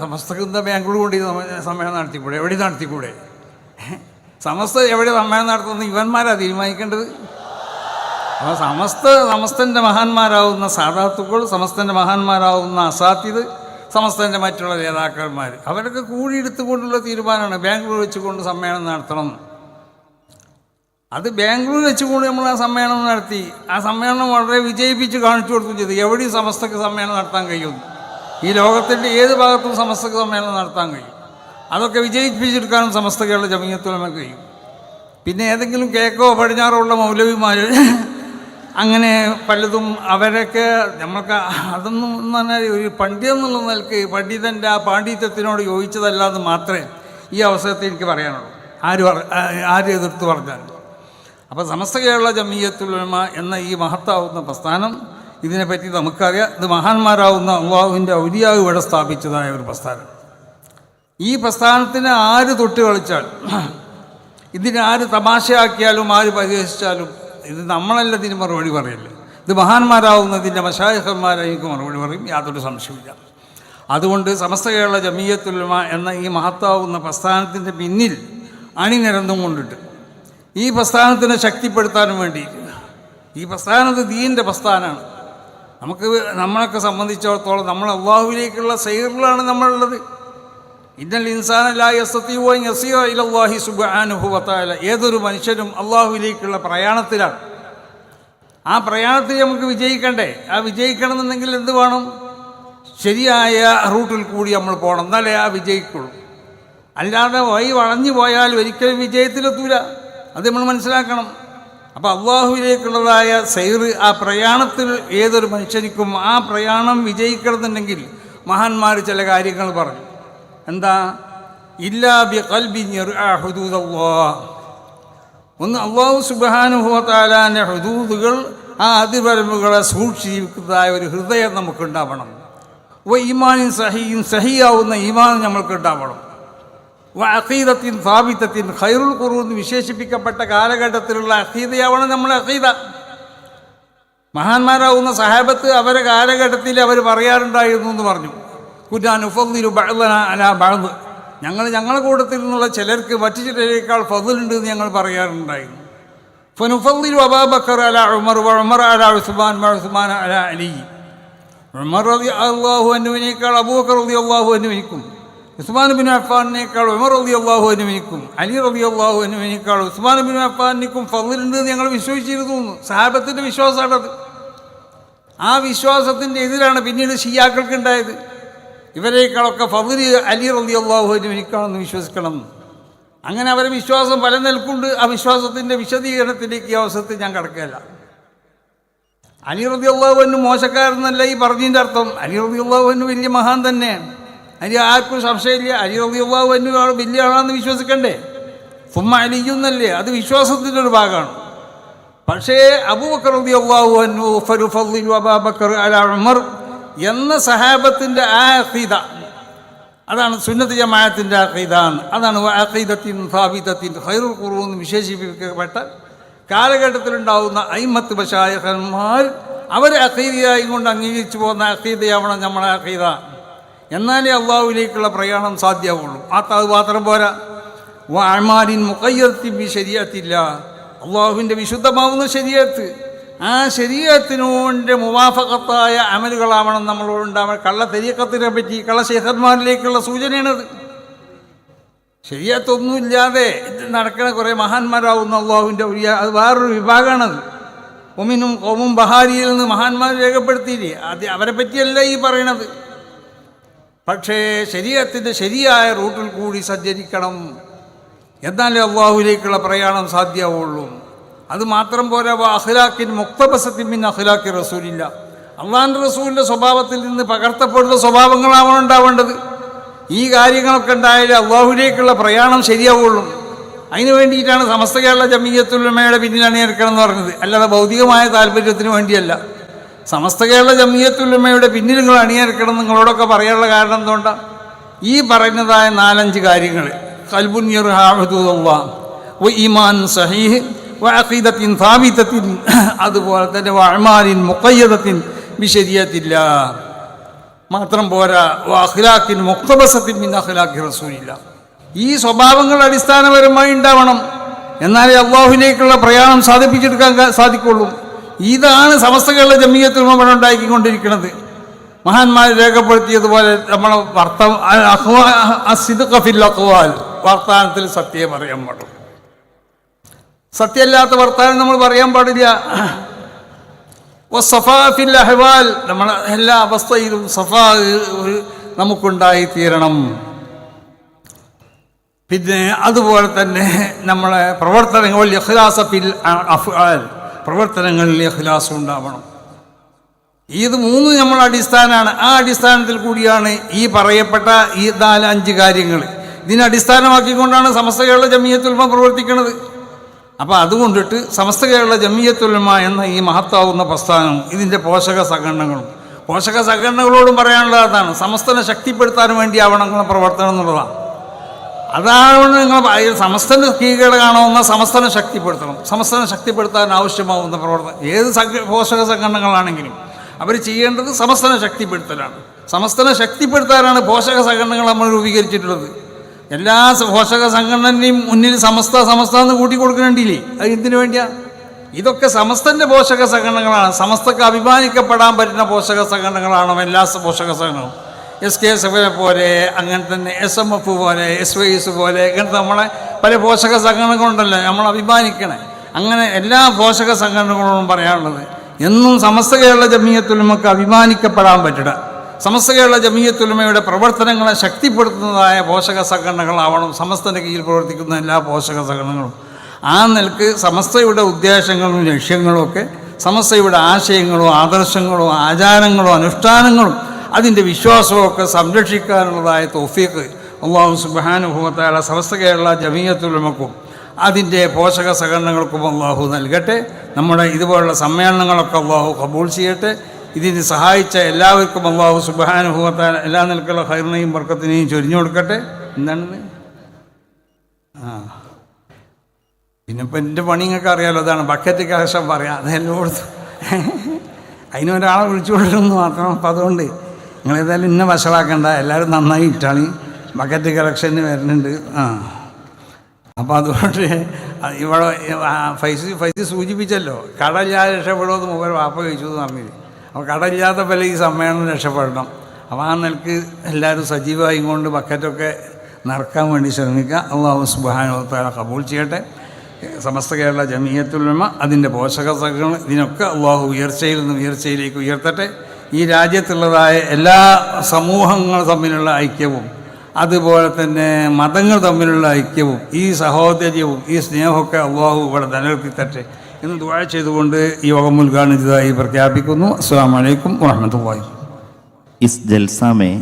സമസ്തക്ക് ബാംഗ്ലൂർ കൊണ്ട് സമ്മേളനം നടത്തിക്കൂടെ? എവിടെ നടത്തിക്കൂടെ? സമസ്ത എവിടെ സമ്മേളനം നടത്തുന്നത് ഇവന്മാരാണ് തീരുമാനിക്കേണ്ടത്. അപ്പോൾ സമസ്തൻ്റെ മഹാന്മാരാവുന്ന സാദാത്തുക്കൾ, സമസ്തൻ്റെ മഹാന്മാരാവുന്ന അസാത്തിദ്, സമസ്തൻ്റെ മറ്റുള്ള നേതാക്കന്മാർ അവരൊക്കെ കൂടിയെടുത്തുകൊണ്ടുള്ള തീരുമാനമാണ് ബാംഗ്ലൂർ വെച്ചുകൊണ്ട് സമ്മേളനം നടത്തണം. അത് ബാംഗ്ലൂർ വെച്ചുകൊണ്ട് നമ്മൾ ആ സമ്മേളനം നടത്തി. ആ സമ്മേളനം വളരെ വിജയിപ്പിച്ച് കാണിച്ചു കൊടുത്തു ചെയ്തു. എവിടെയും സമസ്തക്ക് സമ്മേളനം നടത്താൻ കഴിയുന്നു. ഈ ലോകത്തിൻ്റെ ഏത് ഭാഗത്തും സമസ്തക്ക് സമ്മേളനം നടത്താൻ കഴിയും. അതൊക്കെ വിജയിപ്പിച്ചെടുക്കാനും സമസ്ത കേരള ജമിയത്തുൽ ഉലമ കഴിയും. പിന്നെ ഏതെങ്കിലും കേക്കോ പടിഞ്ഞാറോ ഉള്ള മൗലവിമാർ അങ്ങനെ പലതും അവരൊക്കെ നമ്മൾക്ക് അതൊന്നും പറഞ്ഞാൽ ഒരു പണ്ഡിതൻ എന്നുള്ള നിലക്ക് പണ്ഡിതൻ്റെ ആ പാണ്ഡിത്യത്തിനോട് യോജിച്ചതല്ലാന്ന് മാത്രമേ ഈ അവസരത്തിൽ എനിക്ക് പറയാനുള്ളൂ. ആര് എതിർത്ത് പറഞ്ഞാലും. അപ്പോൾ സമസ്ത കേരള ജമിയത്തുൽ ഉലമ എന്ന ഈ മഹത്താവുന്ന പ്രസ്ഥാനം, ഇതിനെപ്പറ്റി നമുക്കറിയാം. ഇത് മഹാന്മാരാവുന്ന അള്ളാഹുവിൻ്റെ ഔലിയാവ് ഇവിടെ സ്ഥാപിച്ചതായ ഒരു പ്രസ്ഥാനം. ഈ പ്രസ്ഥാനത്തിന് ആര് തൊട്ട് കളിച്ചാലും, ഇതിനെ ആര് തമാശയാക്കിയാലും ആര് പരിഹസിച്ചാലും ഇത് നമ്മളല്ല ഇതിന് മറുപടി പറയില്ല. ഇത് മഹാന്മാരാവുന്നതിൻ്റെ മശായിഖന്മാരെനിക്ക് മറുപടി പറയും, യാതൊരു സംശയമില്ല. അതുകൊണ്ട് സമസ്ത കേരള ജമിയത്തുൽ ഉലമ എന്ന ഈ മഹത്താവുന്ന പ്രസ്ഥാനത്തിൻ്റെ പിന്നിൽ അണിനിരന്നും കൊണ്ടിട്ട് ഈ പ്രസ്ഥാനത്തിനെ ശക്തിപ്പെടുത്താനും വേണ്ടി, ഈ പ്രസ്ഥാനത്ത് ദീനിൻ്റെ പ്രസ്ഥാനമാണ്. നമ്മളൊക്കെ സംബന്ധിച്ചിടത്തോളം നമ്മൾ അള്ളാഹുവിലേക്കുള്ള സൈറിലാണ് നമ്മളുള്ളത്. ഇന്നൽ ഇൻസാന ലാ യസ്തതിഉ അൻ യസീറ ഇലല്ലാഹി സുബ്ഹാനഹു വ തആല. ഏതൊരു മനുഷ്യനും അള്ളാഹുവിലേക്കുള്ള പ്രയാണത്തിലാണ്. ആ പ്രയാണത്തിൽ നമുക്ക് വിജയിക്കണ്ടേ? ആ വിജയിക്കണമെന്നുണ്ടെങ്കിൽ എന്ത് വേണം? ശരിയായ റൂട്ടിൽ കൂടി നമ്മൾ പോകണം, എന്നാലേ ആ വിജയിക്കുള്ളൂ. അല്ലാതെ വഴി വളഞ്ഞു പോയാൽ ഒരിക്കലും വിജയത്തിലെത്തൂല. അത് നമ്മൾ മനസ്സിലാക്കണം. അപ്പോൾ അള്ളാഹുവിലേക്കുള്ളതായ സൈർ, ആ പ്രയാണത്തിൽ ഏതൊരു മനുഷ്യനിക്കും ആ പ്രയാണം വിജയിക്കണമെന്നുണ്ടെങ്കിൽ മഹാന്മാർ ചില കാര്യങ്ങൾ പറഞ്ഞു. എന്താ? ഇല്ലാ ബി ഖൽബിൻ യർആ ഹുദൂദല്ലാഹ്. ഒന്ന്, അള്ളാഹു സുബ്ഹാനഹു വ തആലാന്റെ ഹുദൂദുകൾ, ആ അതിർവരമ്പുകളെ സൂക്ഷിക്കുന്നതായ ഒരു ഹൃദയം നമുക്കുണ്ടാവണം. ഈമാനിൻ സഹിയും, സഹിയാവുന്ന ഈമാൻ നമ്മൾക്കുണ്ടാവണം. അഖീദത്തിൻ സാബിത്തത്തിൻ, ഖൈറുൽ ഖുറൂൻ വിശേഷിപ്പിക്കപ്പെട്ട കാലഘട്ടത്തിലുള്ള അഖീദയാവണം നമ്മളെ അഖീദ. മഹാന്മാരാവുന്ന സഹാബത്ത് അവരെ കാലഘട്ടത്തിൽ അവർ പറയാറുണ്ടായിരുന്നു എന്ന് പറഞ്ഞു, കുന്നാ നുഫദ്ദിലു ബഅദനാ അലാ ബഅദ്, ഞങ്ങളെ കൂട്ടത്തിൽ നിന്നുള്ള ചിലർക്ക് മറ്റു ചിലരേക്കാൾ ഫദ്ലുണ്ട് എന്ന് ഞങ്ങൾ പറയാറുണ്ടായിരുന്നു. ഫനുഫദ്ദിലു അബൂബക്കർ അലാ ഉമർ വ ഉമർ അലാ ഉസ്മാൻ വ ഉസ്മാൻ അലാ അലി. ഉമർ റളിയല്ലാഹു അൻഹുവിനേക്കാൾ അബൂബക്കർ റളിയല്ലാഹു അൻഹുവിനും, ഉസ്മാൻ ബിൻ അഫ്ഫാനിനേക്കാൾ ഉമർ റളിയല്ലാഹു അൻഹുവിനും, അലി റളിയല്ലാഹു അൻഹുവിനേക്കാൾ ഉസ്മാൻ ബിൻ അഫ്ഫാനിനും ഫദ്ലുണ്ട് എന്ന് ഞങ്ങൾ വിശ്വസിച്ചിരുന്നു. സഹാബത്തിൻ്റെ വിശ്വാസമാണത്. ആ വിശ്വാസത്തിൻ്റെ എതിരാണ് പിന്നീട് ഷിയാക്കൾക്കുണ്ടായത്. ഇവരേക്കാളൊക്കെ ഫദ്ല് അലി റളിയല്ലാഹു അൻഹുവിനേക്കാളെന്ന് വിശ്വസിക്കണം. അങ്ങനെ അവരെ വിശ്വാസം പല നിൽക്കുണ്ട്. ആ വിശ്വാസത്തിൻ്റെ വിശദീകരണത്തിലേക്ക് ഈ അവസരത്തിൽ ഞാൻ കടക്കുകയല്ല. അലി റളിയല്ലാഹു അൻഹു മോശക്കാരെന്നല്ല ഈ പറഞ്ഞതിൻ്റെ അർത്ഥം. അലി റളിയല്ലാഹു അൻഹു വലിയ മഹാൻ തന്നെയാണ്. അതിൽ ആർക്കും സംശയമില്ല. അലി റളിയല്ലാഹു അൻഹു വലിയ ആളാണെന്ന് വിശ്വസിക്കണ്ടേ? സുമ്മ അലിയുന്നല്ലേ, അത് വിശ്വാസത്തിൻ്റെ ഒരു ഭാഗമാണ്. പക്ഷേ അബൂബക്കർ റളിയല്ലാഹു അൻഹു ഫറുഫദ്ദിലു അബൂബക്കർ അലാ ഉമർ എന്ന സഹാബത്തിൻ്റെ ആ അഖീദ, അതാണ് സുന്നത്ത് ജമാഅത്തിൻ്റെ അഖീദ. അതാണ് അഖീദത്തിൻ സാബിതത്തിൻ ഖൈറുൽ ഖുറൂൻ വിശേഷിപ്പിക്കപ്പെട്ട കാലഘട്ടത്തിലുണ്ടാവുന്ന അയിമ്മത്ത് മശായിഖന്മാർ അവർ അഖീദയായി കൊണ്ട് അംഗീകരിച്ചു പോകുന്ന അഖീദയാവണം നമ്മളെ അഖീദ. എന്നാലേ അള്ളാഹുവിലേക്കുള്ള പ്രയാണം സാധ്യമാവുള്ളൂ. അത് മാത്രം പോരാ. അഅ്മാലിൻ മുഖയ്യദത്തിൻ ബി ശരീഅത്തില്ല, അള്ളാഹുവിൻ്റെ വിശുദ്ധമാവുന്ന ശരീഅത്ത്, ആ ശരീഅത്തിനോട് മുവാഫഖത്തായ അമലുകളാവണം നമ്മളോടുണ്ടാവണം. കള്ള തരീഖത്തിനെ പറ്റി, കള്ള ശൈഖന്മാരിലേക്കുള്ള സൂചനയാണത്. ശരീഅത്തൊന്നുമില്ലാതെ നടക്കുന്ന കുറേ മഹാന്മാരാവുന്ന അള്ളാഹുവിൻ്റെ ഔലിയ, അത് വേറൊരു വിഭാഗമാണത്. ഒമിനും കൊമും ബഹാരിയിൽ നിന്ന് മഹാന്മാർ രേഖപ്പെടുത്തിയില്ലേ, അത് അവരെ പറ്റിയല്ല ഈ പറയണത്. പക്ഷേ ശരീഅത്തിൻ്റെ ശരിയായ റൂട്ടിൽ കൂടി സഞ്ചരിക്കണം, എന്നാലേ അള്ളാഹുവിലേക്കുള്ള പ്രയാണം സാധ്യമാവുള്ളൂ. അത് മാത്രം പോരാ. അഖ്ലാഖിൻ മുഖ്തബസത്തിൻ മിൻ അഖ്ലാഖി റസൂലില്ല, അള്ളാഹുവിൻ്റെ റസൂലിൻ്റെ സ്വഭാവത്തിൽ നിന്ന് പകർത്തപ്പെടുന്ന സ്വഭാവങ്ങളാവണം ഉണ്ടാവേണ്ടത്. ഈ കാര്യങ്ങളൊക്കെ ഉണ്ടായാലേ അള്ളാഹുവിലേക്കുള്ള പ്രയാണം ശരിയാവുള്ളൂ. അതിനു വേണ്ടിയിട്ടാണ് സമസ്ത കേരള ജമിയത്തുൽ ഉലമയുടെ പിന്നിൽ അണിനിരക്കണം എന്ന് പറഞ്ഞത്, അല്ലാതെ ഭൗതികമായ താല്പര്യത്തിന് വേണ്ടിയല്ല. സമസ്ത കേരള ജമിയത്തുൽ ഉലമയുടെ പിന്നിൽ നിങ്ങൾ അണിനിരക്കണം നിങ്ങളോടൊക്കെ പറയാനുള്ള കാരണം എന്തുകൊണ്ടാണ്? ഈ പറയുന്നതായ 4-5 കാര്യങ്ങൾ, ഖൽബുൻ യർഹാ ഹുദൂദല്ലാഹ് വ ഈമാൻ സഹീഹ് വ അഖീദത്തിൻ സാബിതത്തിൻ, അതുപോലെ തന്നെ വ അഅ്മാലിൻ മുഖയ്യദത്തിൻ ബി ശരീഅത്തില്ലാ, മാത്രം പോരാ വ അഖ്ലാഖിൻ മുഖ്തബസത്തിൻ മിൻ അഖ്ലാഖി റസൂലില്ല. ഈ സ്വഭാവങ്ങൾ അടിസ്ഥാനപരമായി ഉണ്ടാവണം, എന്നാലേ അള്ളാഹുവിലേക്കുള്ള പ്രയാണം സാധിപ്പിച്ചെടുക്കാൻ സാധിക്കുള്ളൂ. ഇതാണ് സമസ്ത കേരള ജമിയത്തുൽ ഉലമ ഉണ്ടാക്കിക്കൊണ്ടിരിക്കുന്നത്. മഹാന്മാർ രേഖപ്പെടുത്തിയതുപോലെ നമ്മൾ വർത്തമാനത്തിൽ സത്യം പറയാൻ പാടും. സത്യമല്ലാത്ത വർത്തമാനം നമ്മൾ പറയാൻ പാടില്ല. ഫിൽ അഹ്വാൽ, നമ്മളെ എല്ലാ അവസ്ഥയിലും സഫാ നമുക്കുണ്ടായി തീരണം. പിന്നെ അതുപോലെ തന്നെ നമ്മളെ പ്രവർത്തനങ്ങളിൽ ഇഖ്ലാസ് ഫിൽ അഫ്ആൽ, പ്രവർത്തനങ്ങളിൽ ഇഖ്ലാസ് ഉണ്ടാവണം. ഇത് 3 നമ്മളെ അടിസ്ഥാനമാണ്. ആ അടിസ്ഥാനത്തിൽ കൂടിയാണ് ഈ പറയപ്പെട്ട ഈ 4-5 കാര്യങ്ങൾ. ഇതിനെ അടിസ്ഥാനമാക്കിക്കൊണ്ടാണ് സമസ്ത കേരള ജമിയത്തുൽ ഉലമ പ്രവർത്തിക്കുന്നത്. അപ്പോൾ അതുകൊണ്ടിട്ട് സമസ്ത കേരള ജമിയത്തുൽ ഉലമ എന്ന ഈ മഹത്താവുന്ന പ്രസ്ഥാനം, ഇതിൻ്റെ പോഷക സംഘടനകളോടും പറയാനുള്ളത് അതാണ്. സമസ്തനെ ശക്തിപ്പെടുത്താൻ വേണ്ടിയാവണം നിങ്ങളെ പ്രവർത്തനം എന്നുള്ളതാണ്. അതാണ് നിങ്ങൾ സമസ്തൻ്റെ കീഴ് കാണുന്ന സമസ്തനെ ശക്തിപ്പെടുത്തണം. സമസ്തനെ ശക്തിപ്പെടുത്താൻ ആവശ്യമാവുന്ന പ്രവർത്തനം ഏത് പോഷക സംഘടനകളാണെങ്കിലും അവർ ചെയ്യേണ്ടത് സമസ്തനെ ശക്തിപ്പെടുത്തലാണ്. സമസ്തനെ ശക്തിപ്പെടുത്താനാണ് പോഷക സംഘടനകൾ നമ്മൾ രൂപീകരിച്ചിട്ടുള്ളത്. എല്ലാ പോഷക സംഘടനയും മുന്നിൽ സമസ്ത എന്ന് കൂട്ടിക്കൊടുക്കുന്നുണ്ടില്ലേ? അത് എന്തിനു വേണ്ടിയാണ്? ഇതൊക്കെ സമസ്തൻ്റെ പോഷക സംഘടനകളാണ്. സമസ്തക്ക് അഭിമാനിക്കപ്പെടാൻ പറ്റുന്ന പോഷക സംഘടനകളാണ് എല്ലാ പോഷക സംഘടനകളും. SKSF പോലെ, അങ്ങനെ തന്നെ SMF പോലെ, SYS പോലെ, ഇങ്ങനത്തെ നമ്മളെ പല പോഷക സംഘടനകളുണ്ടല്ലോ നമ്മൾ അഭിമാനിക്കണേ. അങ്ങനെ എല്ലാ പോഷക സംഘടനകളോടും പറയാനുള്ളത്, എന്നും സമസ്ത കേരള ജമിയത്തുൽ ഉലമക്ക് അഭിമാനിക്കപ്പെടാൻ പറ്റില്ല. സമസ്ത കേരള ജമിയത്തുൽ ഉലമയുടെ പ്രവർത്തനങ്ങളെ ശക്തിപ്പെടുത്തുന്നതായ പോഷക സംഘടനകളാവണം സമസ്തൻ്റെ കീഴിൽ പ്രവർത്തിക്കുന്ന എല്ലാ പോഷക സംഘടനകളും. ആ നിലക്ക് സമസ്തയുടെ ഉദ്ദേശങ്ങളും ലക്ഷ്യങ്ങളും ഒക്കെ സമസ്തയുടെ ആശയങ്ങളോ ആദർശങ്ങളോ ആചാരങ്ങളോ അനുഷ്ഠാനങ്ങളും അതിൻ്റെ വിശ്വാസവും ഒക്കെ സംരക്ഷിക്കാനുള്ളതായ തൗഫീഖ് അല്ലാഹു സുബ്ഹാനഹു വ തആല സമസ്ത കേരള ജമിയത്തുൽ ഉലമക്കും അതിൻ്റെ പോഷക സംഘടനകൾക്കും അല്ലാഹു നൽകട്ടെ. നമ്മുടെ ഇതുപോലുള്ള സമ്മേളനങ്ങളൊക്കെ അല്ലാഹു ഖബൂൽ ചെയ്യട്ടെ. ഇതിന് സഹായിച്ച എല്ലാവർക്കും അല്ലാഹു സുബ്ഹാനഹു വ തആല എല്ലാ നിലക്കുള്ള ഖൈറിനെയും ബർക്കത്തിനെയും ചൊരിഞ്ഞു കൊടുക്കട്ടെ. എന്താണെന്ന് പിന്നെ ഇപ്പം എൻ്റെ പണി നിങ്ങൾക്ക് അറിയാമല്ലോ, അതാണ് ബക്കറ്റ് കളക്ഷൻ പറയാം. അതെല്ലാം കൊടുത്തു അതിനൊരാളെ വിളിച്ചു കൊണ്ടിരുന്നു മാത്രം. അപ്പം അതുകൊണ്ട് നിങ്ങളേതായാലും ഇന്ന വശമാക്കണ്ട, എല്ലാവരും നന്നായി ഇട്ടാളി. ബക്കറ്റ് കളക്ഷന് വരുന്നുണ്ട്. അപ്പോൾ അതുകൊണ്ട് ഇവിടെ ഫൈസി സൂചിപ്പിച്ചല്ലോ, കടയില്ലാതെ രക്ഷപ്പെടുമെന്ന് മുമ്പ് വാപ്പ കഴിച്ചു എന്ന് പറഞ്ഞില്ല. അപ്പോൾ കടയില്ലാത്ത പോലെ ഈ സമ്മേളനം രക്ഷപ്പെടണം. അപ്പോൾ ആ നിലക്ക് എല്ലാവരും സജീവമായും കൊണ്ട് ബക്കറ്റൊക്കെ നിറക്കാൻ വേണ്ടി ശ്രമിക്കുക. അല്ലാഹു സുബ്ഹാനഹു വ തആല ഖബൂൽ ചെയ്യട്ടെ. സമസ്ത കേരള ജമിയത്തുൽ ഉലമ അതിൻ്റെ പോഷക സംഘങ്ങൾ ഇതിനൊക്കെ അല്ലാഹു ഉയർച്ചയിൽ നിന്ന് ഉയർച്ചയിലേക്ക് ഉയർത്തട്ടെ. ഈ രാജ്യത്തുള്ളതായ എല്ലാ സമൂഹങ്ങൾ തമ്മിലുള്ള ഐക്യവും അതുപോലെ തന്നെ മതങ്ങൾ തമ്മിലുള്ള ഐക്യവും ഈ സഹോദര്യവും ഈ സ്നേഹമൊക്കെ അല്ലാഹു ഇവിടെ നിലനിർത്തിത്തട്ടെ എന്ന് ദുആ ചെയ്തുകൊണ്ട് ഈ യോഗം ഉദ്ഘാടനം ചെയ്തതായി പ്രഖ്യാപിക്കുന്നു. അസ്സലാമു അലൈക്കും വറഹ്മത്തുള്ളാഹി. इस जलसा में